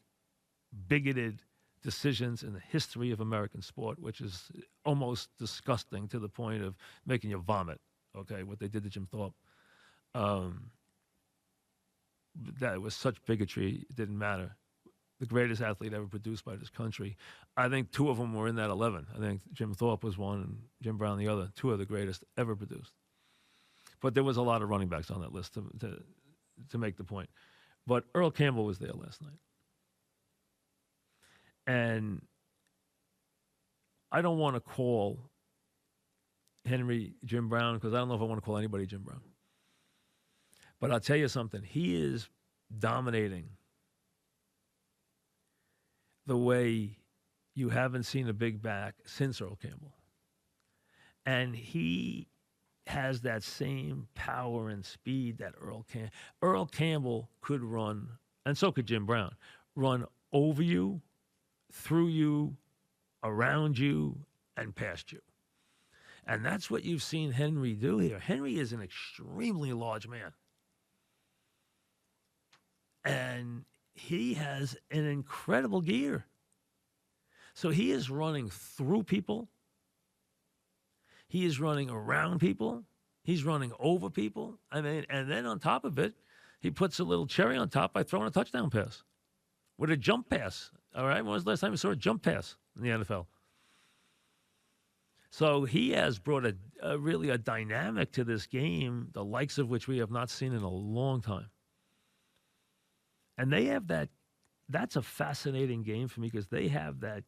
bigoted decisions in the history of American sport, which is almost disgusting to the point of making you vomit, okay, what they did to Jim Thorpe. That was such bigotry, it didn't matter. The greatest athlete ever produced by this country. I think 2 of them were in that 11. I think Jim Thorpe was one and Jim Brown the other. 2 of the greatest ever produced. But there was a lot of running backs on that list to make the point. But Earl Campbell was there last night. And I don't want to call Henry Jim Brown because I don't know if I want to call anybody Jim Brown. But I'll tell you something. He is dominating the way you haven't seen a big back since Earl Campbell. And he has that same power and speed that Earl Campbell could run, and so could Jim Brown, run over you, through you, around you, and past you. And that's what you've seen Henry do here. Henry is an extremely large man. And he has an incredible gear. So he is running through people. He is running around people. He's running over people. I mean, and then on top of it, he puts a little cherry on top by throwing a touchdown pass with a jump pass. All right? When was the last time you saw a jump pass in the NFL? So he has brought really a dynamic to this game, the likes of which we have not seen in a long time. And they have that. That's a fascinating game for me because they have that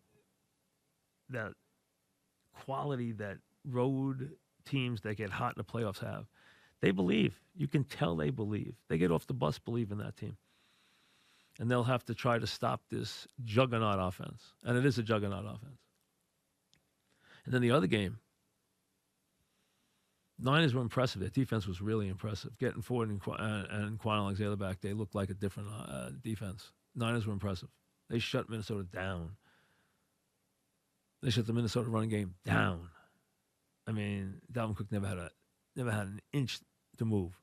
quality that road teams that get hot in the playoffs have. They believe. You can tell they believe. They get off the bus believing that team. And they'll have to try to stop this juggernaut offense. And it is a juggernaut offense. And then the other game, Niners were impressive. Their defense was really impressive. Getting Ford and Quan Alexander back, they looked like a different defense. Niners were impressive. They shut Minnesota down. They shut the Minnesota running game down. I mean, Dalvin Cook never had an inch to move.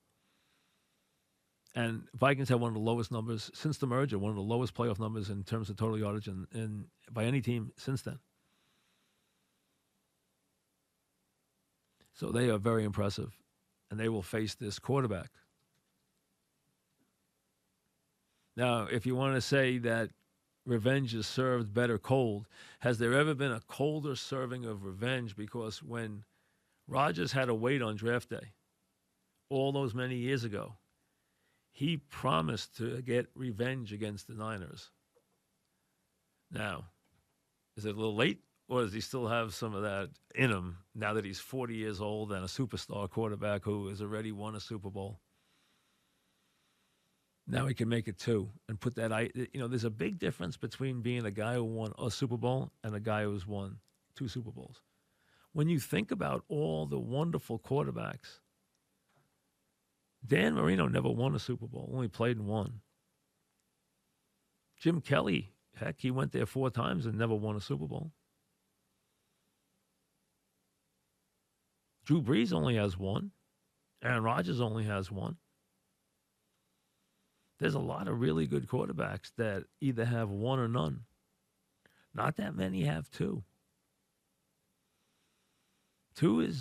And Vikings had one of the lowest numbers since the merger, one of the lowest playoff numbers in terms of total yardage and by any team since then. So they are very impressive, and they will face this quarterback. Now, if you want to say that revenge is served better cold. Has there ever been a colder serving of revenge? Because when Rodgers had to wait on draft day all those many years ago, he promised to get revenge against the Niners. Now, is it a little late, or does he still have some of that in him now that he's 40 years old and a superstar quarterback who has already won a Super Bowl? Now he can make it two and put that. There's a big difference between being a guy who won a Super Bowl and a guy who's won 2 Super Bowls. When you think about all the wonderful quarterbacks, Dan Marino never won a Super Bowl, only played in one. Jim Kelly, heck, he went there 4 times and never won a Super Bowl. Drew Brees only has 1. Aaron Rodgers only has 1. There's a lot of really good quarterbacks that either have 1 or none. Not that many have 2. 2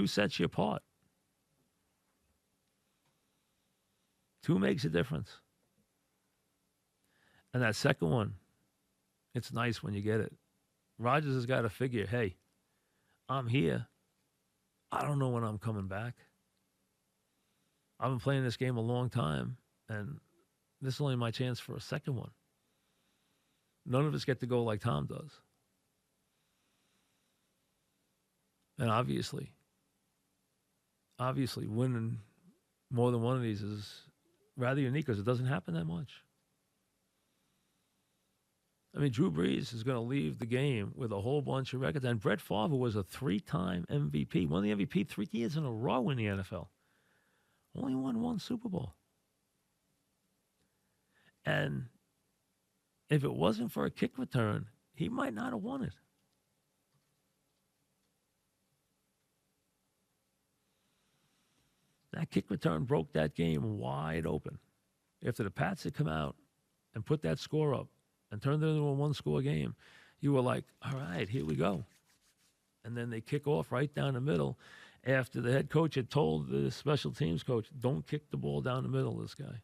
sets you apart. 2 makes a difference. And that second one, it's nice when you get it. Rodgers has got to figure, hey, I'm here. I don't know when I'm coming back. I've been playing this game a long time, and this is only my chance for a second one. None of us get to go like Tom does. And obviously, winning more than one of these is rather unique because it doesn't happen that much. I mean, Drew Brees is going to leave the game with a whole bunch of records. And Brett Favre was a 3-time MVP, won the MVP 3 years in a row in the NFL. Only won 1 Super Bowl. And if it wasn't for a kick return, he might not have won it. That kick return broke that game wide open. After the Pats had come out and put that score up and turned it into a 1-score game, you were like, all right, here we go. And then they kick off right down the middle after the head coach had told the special teams coach, don't kick the ball down the middle, this guy.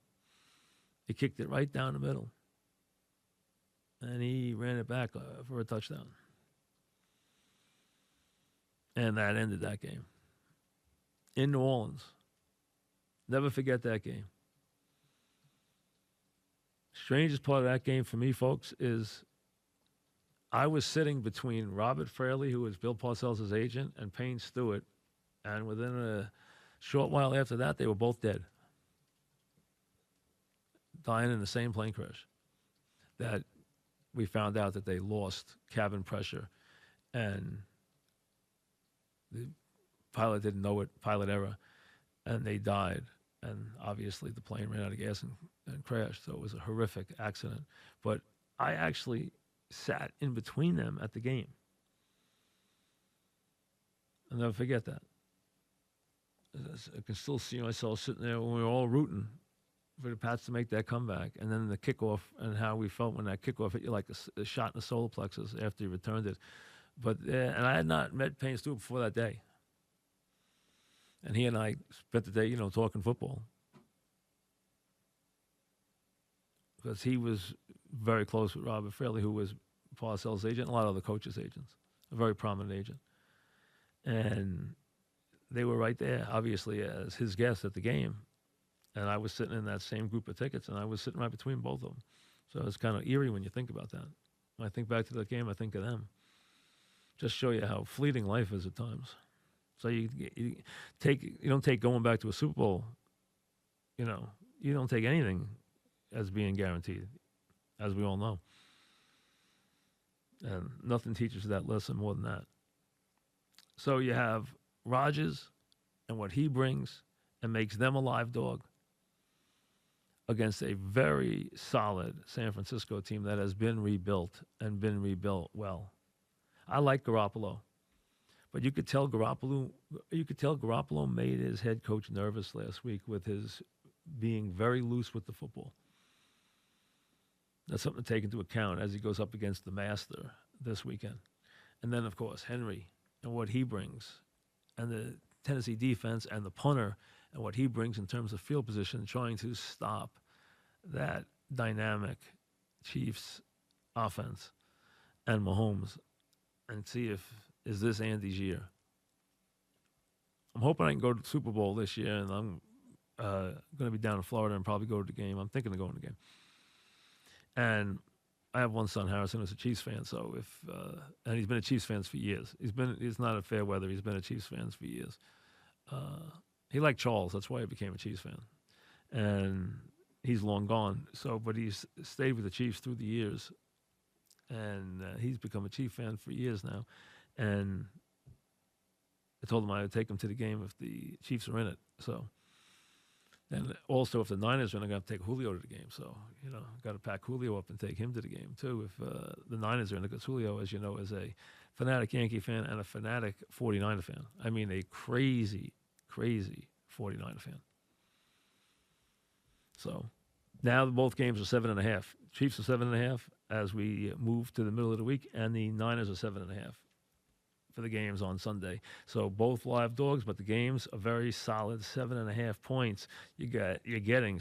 He kicked it right down the middle. And he ran it back for a touchdown. And that ended that game. In New Orleans. Never forget that game. Strangest part of that game for me, folks, is I was sitting between Robert Fraley, who was Bill Parcells' agent, and Payne Stewart. And within a short while after that, they were both dead. Dying in the same plane crash. That we found out that they lost cabin pressure. And the pilot didn't know it, pilot error. And they died. And obviously the plane ran out of gas and crashed. So it was a horrific accident. But I actually sat in between them at the game. I'll never forget that. I can still see myself sitting there when we were all rooting for the Pats to make that comeback. And then the kickoff and how we felt when that kickoff hit you like a shot in the solar plexus after he returned it. But and I had not met Payne Stewart before that day. And he and I spent the day, talking football. Because he was very close with Robert Fraley, who was Parcells' agent, and a lot of other coaches' agents, a very prominent agent. And they were right there, obviously, as his guests at the game. And I was sitting in that same group of tickets, and I was sitting right between both of them. So it's kind of eerie when you think about that. When I think back to that game, I think of them. Just show you how fleeting life is at times. So you don't take going back to a Super Bowl, you don't take anything as being guaranteed, as we all know. And nothing teaches that lesson more than that. So you have Rodgers and what he brings and makes them a live dog against a very solid San Francisco team that has been rebuilt and been rebuilt well. I like Garoppolo. But you could tell Garoppolo made his head coach nervous last week with his being very loose with the football. That's something to take into account as he goes up against the master this weekend. And then, of course, Henry and what he brings, and the Tennessee defense and the punter and what he brings in terms of field position, trying to stop that dynamic Chiefs offense and Mahomes and see is this Andy's year. I'm hoping I can go to the Super Bowl this year, and I'm going to be down in Florida and probably go to the game. I'm thinking of going to the game. And I have one son, Harrison, who's a Chiefs fan. So and he's been a Chiefs fan for years. He's not a fair weather. He's been a Chiefs fan for years. He liked Charles. That's why he became a Chiefs fan. And he's long gone. But he's stayed with the Chiefs through the years. And he's become a Chiefs fan for years now. And I told him I would take him to the game if the Chiefs are in it. So, and also if the Niners are in, I'm going to take Julio to the game. So, got to pack Julio up and take him to the game too. If the Niners are in, because Julio, as you know, is a fanatic Yankee fan and a fanatic 49er fan. I mean, a crazy, crazy 49er fan. So now both games are 7.5. Chiefs are 7.5 as we move to the middle of the week, and the Niners are 7.5 for the games on Sunday. So both live dogs, but the games are very solid, 7.5 points. You're getting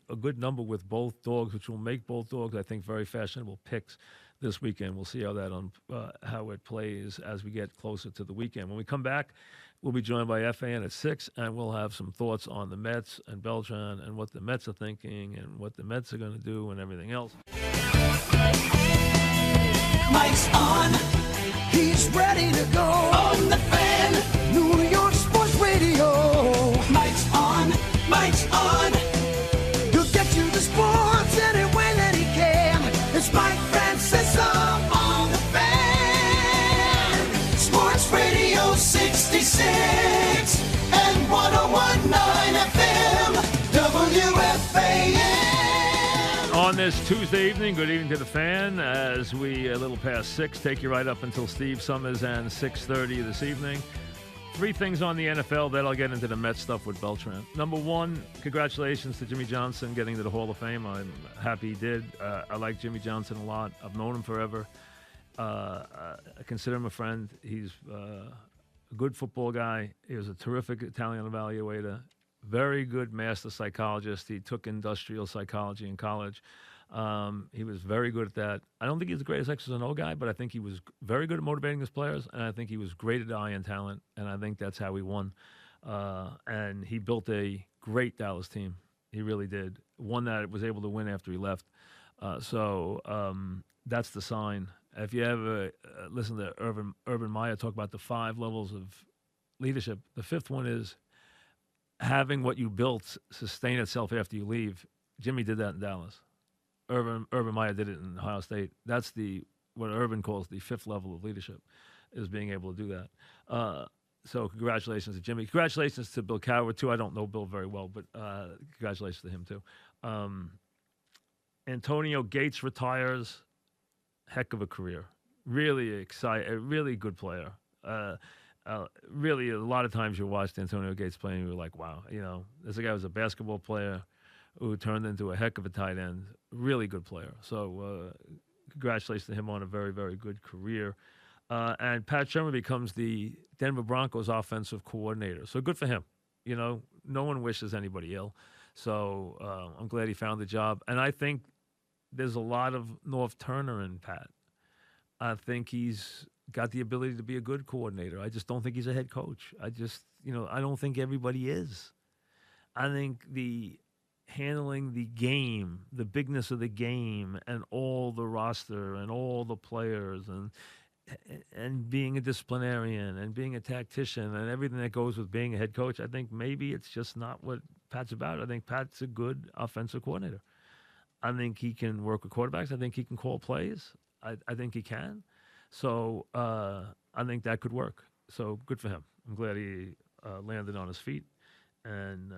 a good number with both dogs, which will make both dogs, I think, very fashionable picks this weekend. We'll see how it plays as we get closer to the weekend. When we come back, we'll be joined by FAN at 6, and we'll have some thoughts on the Mets and Beltran and what the Mets are thinking and what the Mets are going to do and everything else. Mike's on. He's ready to go. On the Fan. New York Sports Radio. Mike's on. Mike's on. He'll get you the sports any way that he can. It's Mike Francesa on the Fan. Sports Radio 66 and 101.9 FM. WFAN. On this Tuesday evening, good evening to the Fan. As we, a little past 6, take you right up until Steve Summers and 6:30 this evening. 3 things on the NFL, then I'll get into the Mets stuff with Beltran. Number 1, congratulations to Jimmy Johnson getting to the Hall of Fame. I'm happy he did. I like Jimmy Johnson a lot. I've known him forever. I consider him a friend. He's a good football guy. He was a terrific Italian evaluator. Very good master psychologist. He took industrial psychology in college. He was very good at that. I don't think he's the greatest X's and O guy, but I think he was very good at motivating his players, and I think he was great at eye and talent, and I think that's how he won. And he built a great Dallas team. He really did. One that was able to win after he left. So that's the sign. If you ever listen to Urban Meyer talk about the 5 levels of leadership, the 5th one is having what you built sustain itself after you leave. Jimmy did that in Dallas. Urban Meyer did it in Ohio State. That's what Urban calls the 5th level of leadership, is being able to do that. So congratulations to Jimmy. Congratulations to Bill Cowher, too. I don't know Bill very well, but congratulations to him, too. Antonio Gates retires. Heck of a career. Really excited. A really good player. Really, a lot of times you watched Antonio Gates play and you were like, wow, this guy was a basketball player who turned into a heck of a tight end. Really good player. So congratulations to him on a very, very good career. And Pat Shermer becomes the Denver Broncos offensive coordinator. So good for him. No one wishes anybody ill. So I'm glad he found the job. And I think there's a lot of North Turner in Pat. I think he's got the ability to be a good coordinator. I just don't think he's a head coach. I don't think everybody is. I think handling the game, the bigness of the game, and all the roster and all the players, and being a disciplinarian and being a tactician and everything that goes with being a head coach, I think maybe it's just not what Pat's about. I think Pat's a good offensive coordinator. I think he can work with quarterbacks. I think he can call plays. I think he can. So I think that could work. So good for him. I'm glad he landed on his feet and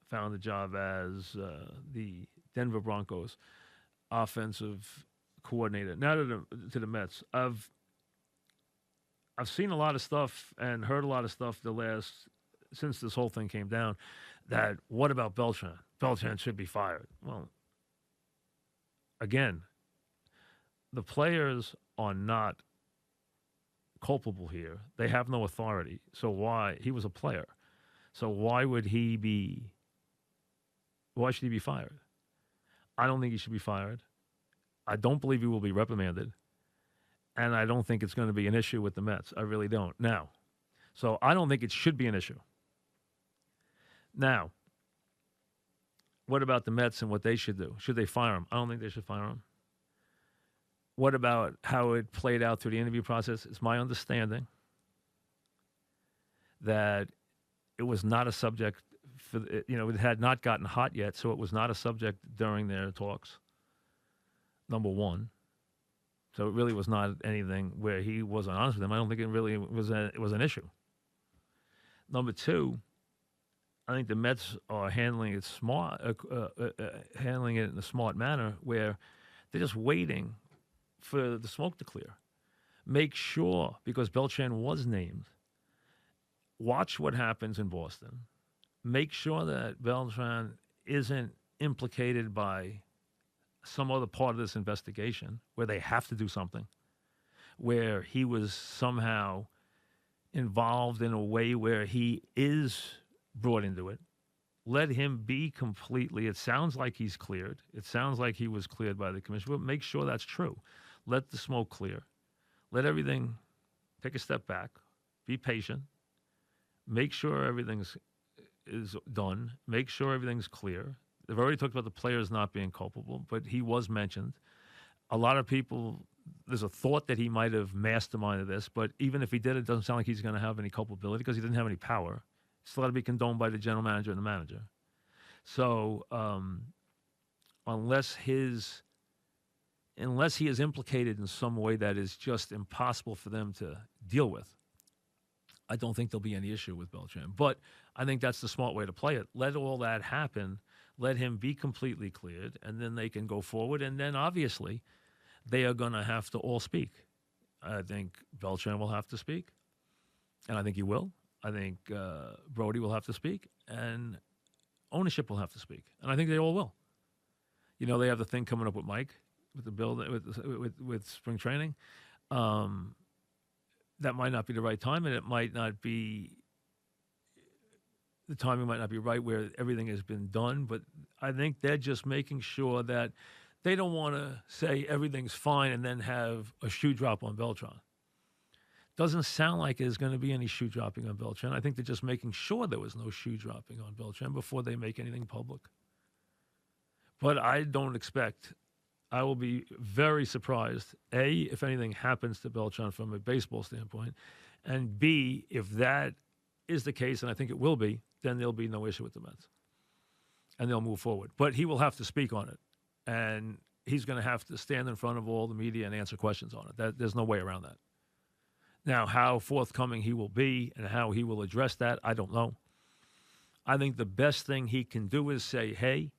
found a job as the Denver Broncos offensive coordinator. Now to the Mets. I've seen a lot of stuff and heard a lot of stuff since this whole thing came down, that what about Beltran? Beltran should be fired. Well, again, the players are not culpable here. They have no authority. So why? He was a player. So why should he be fired? I don't think he should be fired. I don't believe he will be reprimanded, and I don't think it's going to be an issue with the Mets. I really don't. Now, so I don't think it should be an issue. Now, what about the Mets and what they should do? Should they fire him? I don't think they should fire him. What about how it played out through the interview process? It's my understanding that it was not a subject for, it had not gotten hot yet, so it was not a subject during their talks, number one. So it really was not anything where he wasn't honest with them. I don't think it really was an issue. Number two, I think the Mets are handling it smart, handling it in a smart manner where they're just waiting for the smoke to clear. Make sure, because Beltran was named, watch what happens in Boston. Make sure that Beltran isn't implicated by some other part of this investigation where they have to do something, where he was somehow involved in a way where he is brought into it. Let him be completely, it sounds like he's cleared. It sounds like he was cleared by the commission, but make sure that's true. Let the smoke clear. Let everything take a step back. Be patient. Make sure everything's is done. Make sure everything's clear. They've already talked about the players not being culpable, but he was mentioned. A lot of people, there's a thought that he might have masterminded this, but even if he did, it doesn't sound like he's going to have any culpability because he didn't have any power. It's still got to be condoned by the general manager and the manager. So unless he is implicated in some way that is just impossible for them to deal with, I don't think there'll be any issue with Beltran. But I think that's the smart way to play it. Let all that happen. Let him be completely cleared, and then they can go forward. And then, obviously, they are going to have to all speak. I think Beltran will have to speak, and I think he will. I think Brody will have to speak, and ownership will have to speak. And I think they all will. You know, they have the thing coming up with Mike, with the build, with spring training. That might not be the right time, and it might not be, the timing might not be right where everything has been done, but I think they're just making sure that they don't want to say everything's fine and then have a shoe drop on Beltran. Doesn't sound like there's going to be any shoe dropping on Beltran. I think they're just making sure there was no shoe dropping on Beltran before they make anything public. But I don't expect, I will be very surprised, A, if anything happens to Beltran from a baseball standpoint, and B, if that is the case, and I think it will be, then there'll be no issue with the Mets. And they'll move forward. But he will have to speak on it. And he's going to have to stand in front of all the media and answer questions on it. There's no way around that. Now, how forthcoming he will be and how he will address that, I don't know. I think the best thing he can do is say, hey,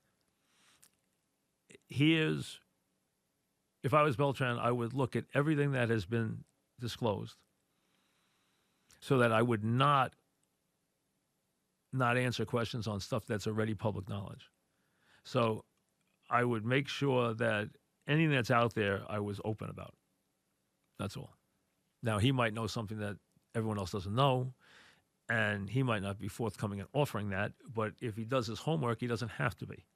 if I was Beltran, I would look at everything that has been disclosed so that I would not answer questions on stuff that's already public knowledge. So I would make sure that anything that's out there, I was open about. That's all. Now, he might know something that everyone else doesn't know, and he might not be forthcoming in offering that, but if he does his homework, he doesn't have to be.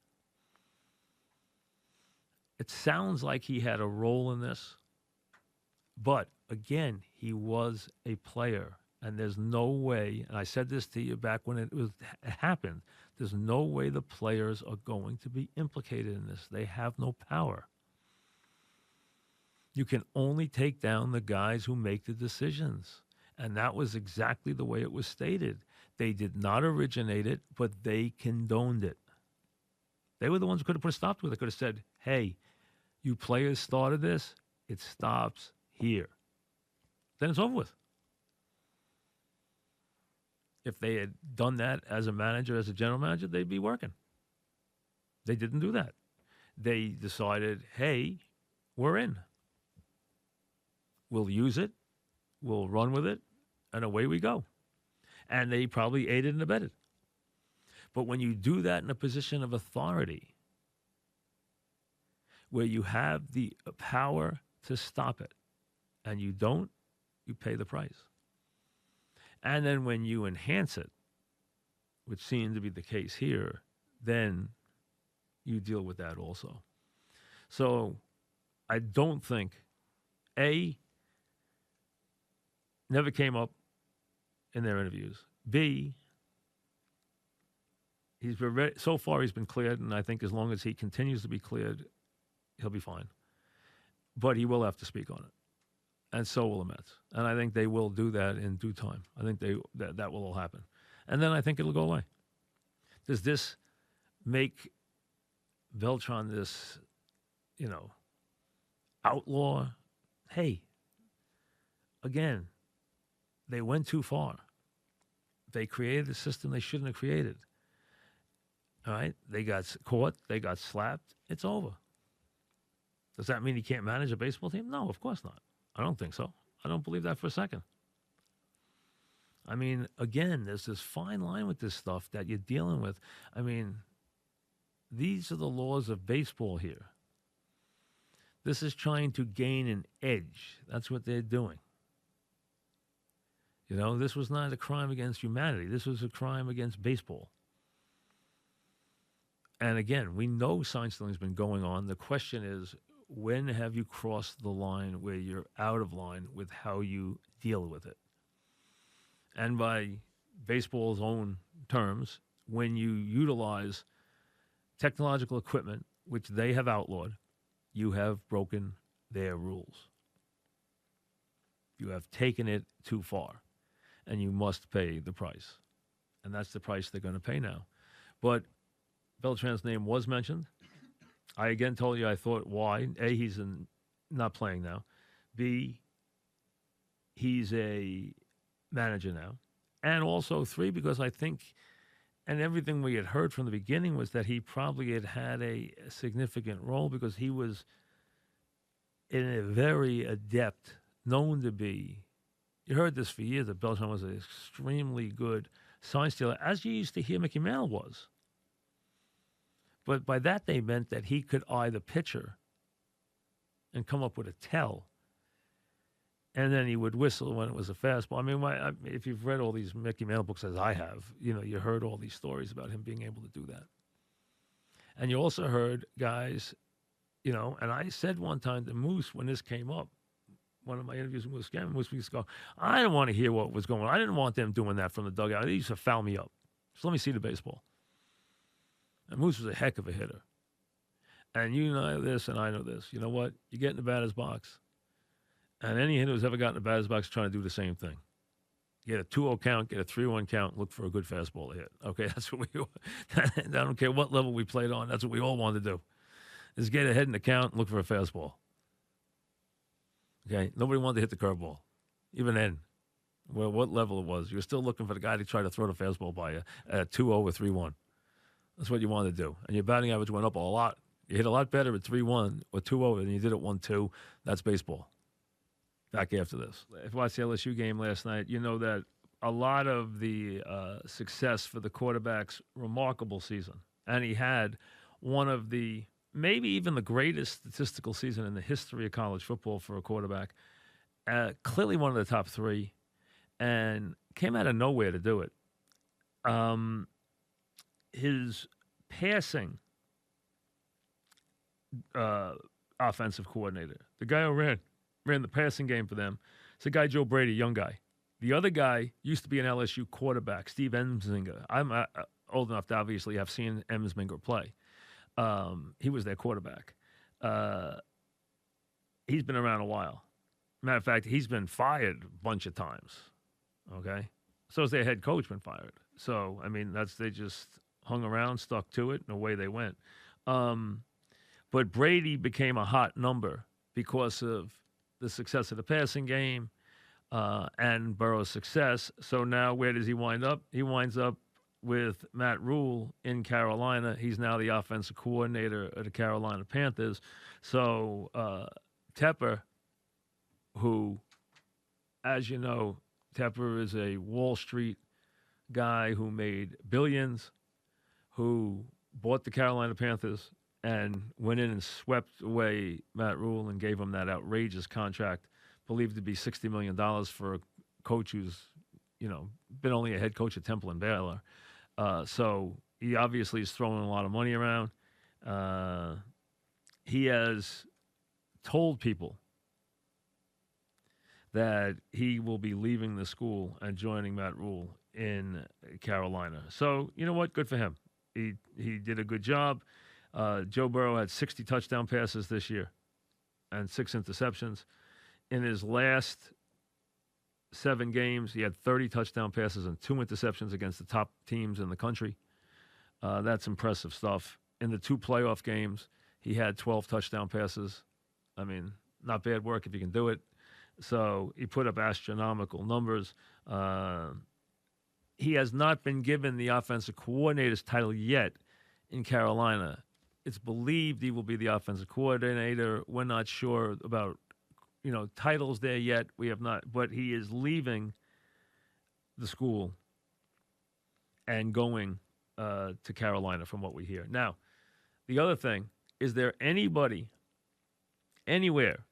It sounds like he had a role in this, but again, he was a player, and there's no way, and I said this to you back when it happened, there's no way the players are going to be implicated in this. They have no power. You can only take down the guys who make the decisions. And that was exactly the way it was stated. They did not originate it, but they condoned it. They were the ones who could have put a stop to it. They could have said, hey, you players started this. It stops here. Then it's over with. If they had done that as a manager, as a general manager, they'd be working. They didn't do that. They decided, hey, we're in. We'll use it, we'll run with it, and away we go. And they probably aided and abetted. But when you do that in a position of authority, where you have the power to stop it, and you don't, you pay the price. And then when you enhance it, which seemed to be the case here, then you deal with that also. So I don't think, A, never came up in their interviews. B, he's been so far he's been cleared, and I think as long as he continues to be cleared, he'll be fine. But he will have to speak on it, and so will the Mets. And I think they will do that in due time. I think that will all happen, and then I think it'll go away. Does this make Beltran this, outlaw? Hey, again, they went too far. They created a system they shouldn't have created. All right? They got caught. They got slapped. It's over. Does that mean he can't manage a baseball team? No, of course not. I don't think so. I don't believe that for a second. I mean, again, there's this fine line with this stuff that you're dealing with. I mean, these are the laws of baseball here. This is trying to gain an edge. That's what they're doing. This was not a crime against humanity. This was a crime against baseball. And again, we know sign stealing has been going on. The question is, when have you crossed the line where you're out of line with how you deal with it? And by baseball's own terms, when you utilize technological equipment, which they have outlawed, you have broken their rules. You have taken it too far, and you must pay the price. And that's the price they're going to pay now. But Beltran's name was mentioned. I again told you I thought why. A, he's not playing now. B, he's a manager now. And also 3, because I think, and everything we had heard from the beginning was that he probably had a significant role because he was in a very adept, known to be, you heard this for years, that Beltran was an extremely good sign stealer, as you used to hear Mickey Mantle was. But by that they meant that he could eye the pitcher and come up with a tell, and then he would whistle when it was a fastball. I mean, if you've read all these Mickey Mantle books, as I have, you heard all these stories about him being able to do that. And you also heard guys, and I said one time to Moose when this came up, one of my interviews with Moose Gammon, Moose used to go, I didn't want to hear what was going on. I didn't want them doing that from the dugout. They used to foul me up. So let me see the baseball. And Moose was a heck of a hitter. And you know this, and I know this. You know what? You get in the batter's box, and any hitter who's ever gotten in the batter's box is trying to do the same thing. Get a 2-0 count, get a 3-1 count, look for a good fastball to hit. Okay, that's what we I don't care what level we played on. That's what we all want to do, is get ahead in the count and look for a fastball. Okay, nobody wanted to hit the curveball, even then. Well, what level it was. You were still looking for the guy to try to throw the fastball by you at 2-0 or 3-1. That's what you wanted to do. And your batting average went up a lot. You hit a lot better at 3-1 or 2-0 than you did at 1-2. That's baseball. Back after this. If you watched the LSU game last night, you know that a lot of the success for the quarterback's remarkable season, and he had one of the, maybe even the greatest statistical season in the history of college football for a quarterback, clearly one of the top 3, and came out of nowhere to do it. His passing offensive coordinator, the guy who ran the passing game for them, it's a guy, Joe Brady, young guy. The other guy used to be an LSU quarterback, Steve Emsminger. I'm old enough to obviously have seen Emsminger play. He was their quarterback. He's been around a while. Matter of fact, he's been fired a bunch of times. Okay? So has their head coach been fired. So, I mean, they just hung around, stuck to it, and away they went. But Brady became a hot number because of the success of the passing game and Burrow's success. So now where does he wind up? He winds up with Matt Rule in Carolina. He's now the offensive coordinator of the Carolina Panthers. So Tepper, who, as you know, Tepper is a Wall Street guy who made billions, who bought the Carolina Panthers and went in and swept away Matt Rule and gave him that outrageous contract, believed to be $60 million for a coach who's, been only a head coach at Temple and Baylor. So he obviously is throwing a lot of money around. He has told people that he will be leaving the school and joining Matt Rule in Carolina. So, you know what? Good for him. He did a good job. Joe Burrow had 60 touchdown passes this year and 6 interceptions. In his last 7 games, he had 30 touchdown passes and 2 interceptions against the top teams in the country. That's impressive stuff. In the 2 playoff games, he had 12 touchdown passes. I mean, not bad work if you can do it. So he put up astronomical numbers. He has not been given the offensive coordinator's title yet in Carolina. It's believed he will be the offensive coordinator. We're not sure about, titles there yet. We have not, but he is leaving the school and going to Carolina from what we hear. Now, the other thing, is there anybody anywhere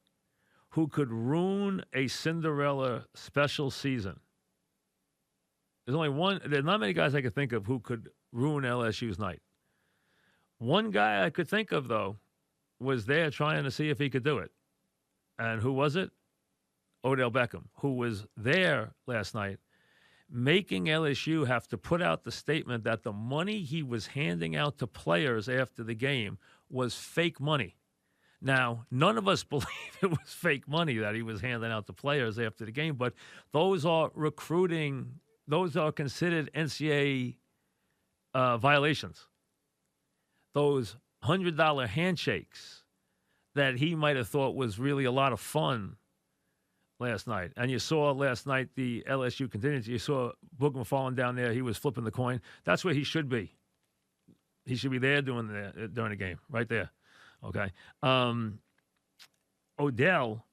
who could ruin a Cinderella special season? There's only one. There's not many guys I could think of who could ruin LSU's night. One guy I could think of, though, was there trying to see if he could do it. And who was it? Odell Beckham, who was there last night, making LSU have to put out the statement that the money he was handing out to players after the game was fake money. Now, none of us believe it was fake money that he was handing out to players after the game, but those are recruiting, those are considered NCAA violations. Those $100 handshakes that he might have thought was really a lot of fun last night. And you saw last night the LSU contingency. You saw Booker falling down there. He was flipping the coin. That's where he should be. He should be there during the game, right there. Okay. Odell,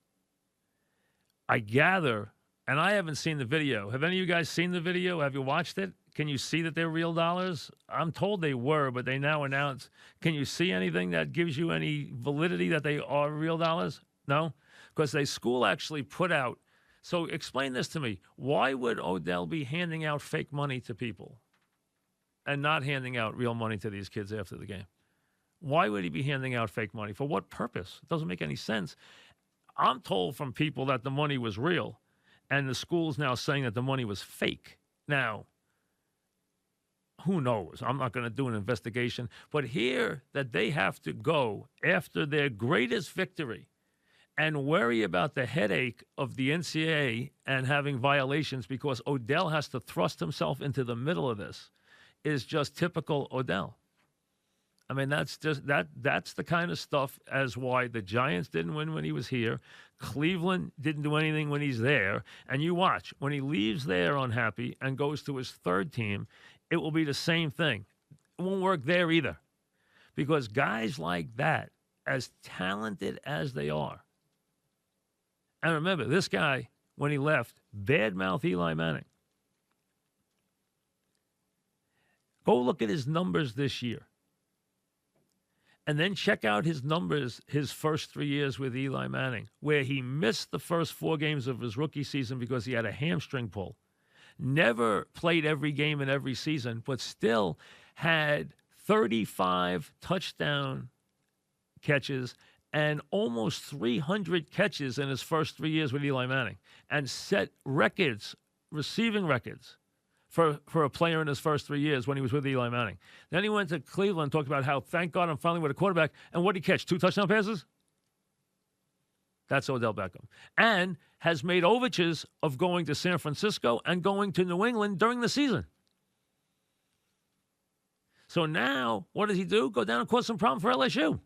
I gather, and I haven't seen the video. Have any of you guys seen the video? Have you watched it? Can you see that they're real dollars? I'm told they were, but they now announce. Can you see anything that gives you any validity that they are real dollars? No? Because the school actually put out. So explain this to me. Why would Odell be handing out fake money to people and not handing out real money to these kids after the game? Why would he be handing out fake money? For what purpose? It doesn't make any sense. I'm told from people that the money was real, and the school's now saying that the money was fake. Now, who knows? I'm not going to do an investigation. But here that they have to go after their greatest victory and worry about the headache of the NCAA and having violations because Odell has to thrust himself into the middle of this is just typical Odell. I mean, that's the kind of stuff as why the Giants didn't win when he was here. Cleveland didn't do anything when he's there. And you watch, when he leaves there unhappy and goes to his third team, it will be the same thing. It won't work there either. Because guys like that, as talented as they are, and remember, this guy, when he left, badmouthed Eli Manning. Go look at his numbers this year. And then check out his numbers his first 3 years with Eli Manning, where he missed the first 4 games of his rookie season because he had a hamstring pull. Never played every game in every season, but still had 35 touchdown catches and almost 300 catches in his first 3 years with Eli Manning, and set records, receiving records, for a player in his first 3 years when he was with Eli Manning. Then he went to Cleveland and talked about how, thank God, I'm finally with a quarterback. And what did he catch? 2 touchdown passes? That's Odell Beckham. And has made overtures of going to San Francisco and going to New England during the season. So now, what does he do? Go down and cause some problem for LSU.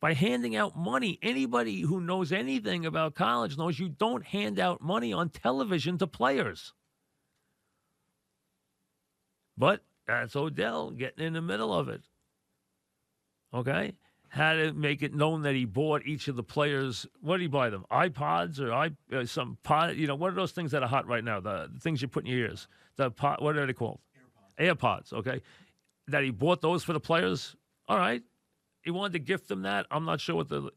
By handing out money. Anybody who knows anything about college knows you don't hand out money on television to players. But that's Odell getting in the middle of it. Okay? Had to make it known that he bought each of the players. What did he buy them? iPods or some pod? What are those things that are hot right now? The things you put in your ears. What are they called? AirPods. Okay? That he bought those for the players. All right. He wanted to gift them that. I'm not sure what the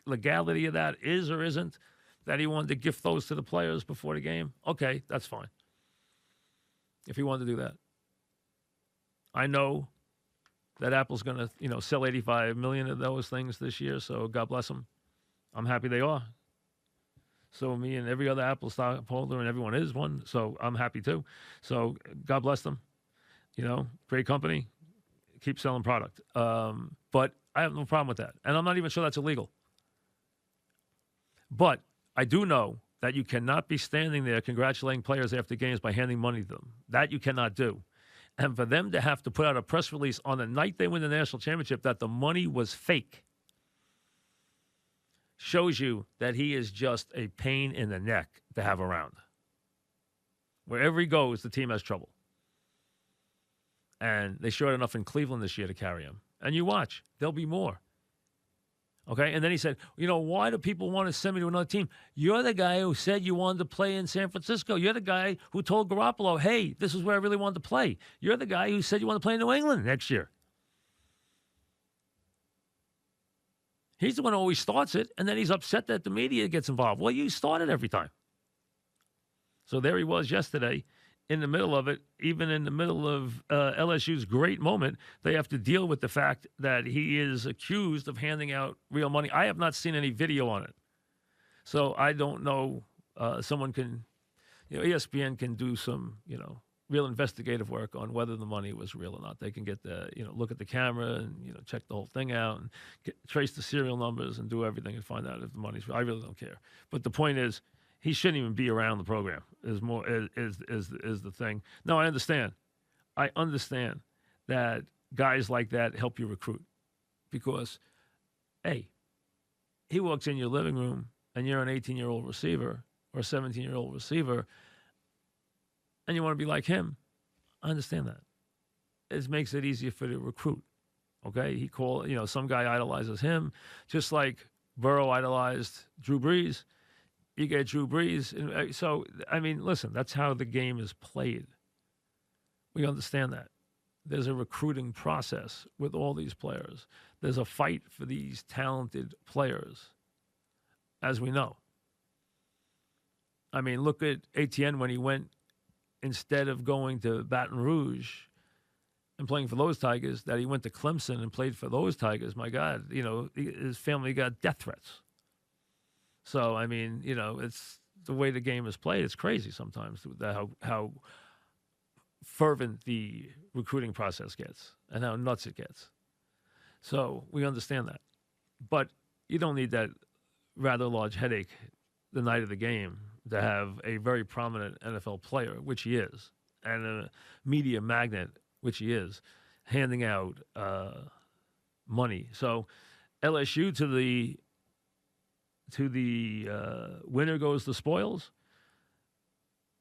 legality of that is or isn't, that he wanted to gift those to the players before the game. Okay, that's fine. If he wanted to do that. I know that Apple's going to, sell 85 million of those things this year. So God bless them. I'm happy they are. So me and every other Apple stockholder and everyone is one. So I'm happy too. So God bless them. Great company. Keep selling product. But I have no problem with that. And I'm not even sure that's illegal. But I do know that you cannot be standing there congratulating players after games by handing money to them. That you cannot do. And for them to have to put out a press release on the night they win the national championship that the money was fake shows you that he is just a pain in the neck to have around. Wherever he goes, the team has trouble. And they showed enough in Cleveland this year to carry him. And you watch, there'll be more. Okay? And then he said, why do people want to send me to another team? You're the guy who said you wanted to play in San Francisco. You're the guy who told Garoppolo, hey, this is where I really wanted to play. You're the guy who said you want to play in New England next year. He's the one who always starts it, and then he's upset that the media gets involved. Well, you start it every time. So there he was yesterday in the middle of it, even in the middle of LSU's great moment. They have to deal with the fact that he is accused of handing out real money. I have not seen any video on it. So I don't know. Someone can, ESPN can do some, real investigative work on whether the money was real or not. They can get look at the camera and, check the whole thing out and trace the serial numbers and do everything and find out if the money's real. I really don't care. But the point is, he shouldn't even be around the program. Is the thing. No, I understand. I understand that guys like that help you recruit because, hey, he walks in your living room and you're an 18-year-old receiver or a 17-year-old receiver, and you want to be like him. I understand that. It makes it easier for you to recruit. Okay, some guy idolizes him, just like Burrow idolized Drew Brees. You get Drew Brees. So, listen, that's how the game is played. We understand that. There's a recruiting process with all these players. There's a fight for these talented players, as we know. Look at Etienne when he went, instead of going to Baton Rouge and playing for those Tigers, that he went to Clemson and played for those Tigers. My God, his family got death threats. So, it's the way the game is played. It's crazy sometimes how fervent the recruiting process gets and how nuts it gets. So we understand that. But you don't need that rather large headache the night of the game to have a very prominent NFL player, which he is, and a media magnet, which he is, handing out money. So LSU to the winner goes the spoils.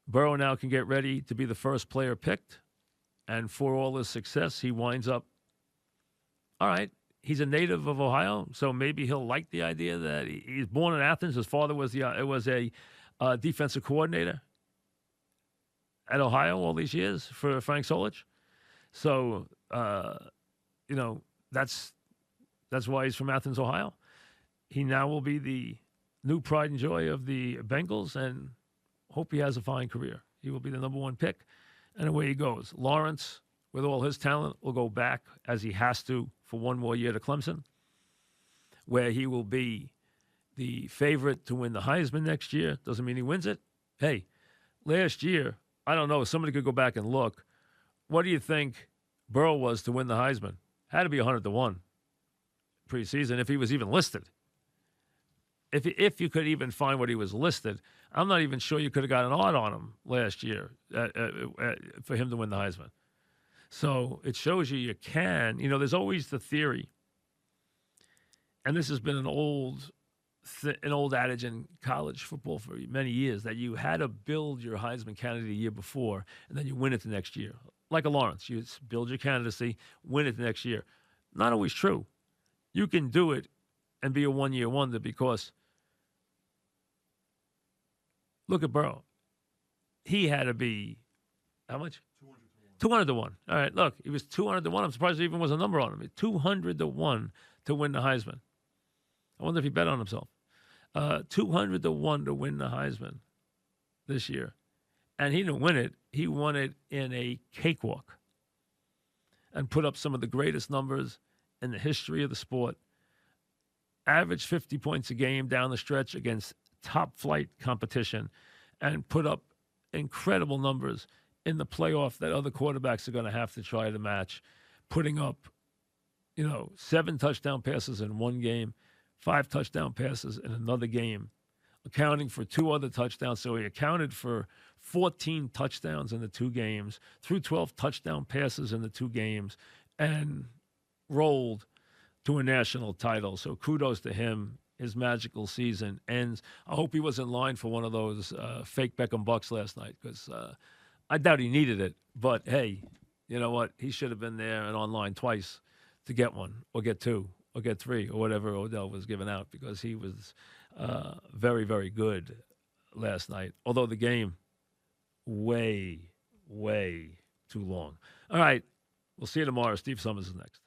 Burrow now can get ready to be the first player picked. And for all his success, he winds up, all right, he's a native of Ohio, so maybe he'll like the idea that he's born in Athens. His father was a defensive coordinator at Ohio all these years for Frank Solich. So, that's why he's from Athens, Ohio. He now will be the new pride and joy of the Bengals, and hope he has a fine career. He will be the number one pick, and away he goes. Lawrence, with all his talent, will go back, as he has to, for one more year to Clemson, where he will be the favorite to win the Heisman next year. Doesn't mean he wins it. Hey, last year, I don't know, somebody could go back and look. What do you think Burrow was to win the Heisman? Had to be 100-1 preseason if he was even listed. If you could even find what he was listed, I'm not even sure you could have got an odd on him last year for him to win the Heisman. So it shows you can. There's always the theory, and this has been an old adage in college football for many years, that you had to build your Heisman candidate a year before, and then you win it the next year. Like a Lawrence, you build your candidacy, win it the next year. Not always true. You can do it and be a one-year wonder because look at Burrow. He had to be, how much? 200-1. All right, look, he was 200-1. I'm surprised there even was a number on him. 200-1 to win the Heisman. I wonder if he bet on himself. 200-1 to win the Heisman this year. And he didn't win it. He won it in a cakewalk. and put up some of the greatest numbers in the history of the sport. Averaged 50 points a game down the stretch against top-flight competition and put up incredible numbers in the playoff that other quarterbacks are going to have to try to match, putting up, 7 touchdown passes in one game, 5 touchdown passes in another game, accounting for 2 other touchdowns. So he accounted for 14 touchdowns in the 2 games, threw 12 touchdown passes in the 2 games, and rolled to a national title. So kudos to him. His magical season ends. I hope he was in line for one of those fake Beckham Bucks last night, because I doubt he needed it. But, hey, you know what? He should have been there and online twice to get one or get 2 or get 3 or whatever Odell was giving out, because he was very, very good last night. Although the game, way, way too long. All right. We'll see you tomorrow. Steve Summers is next.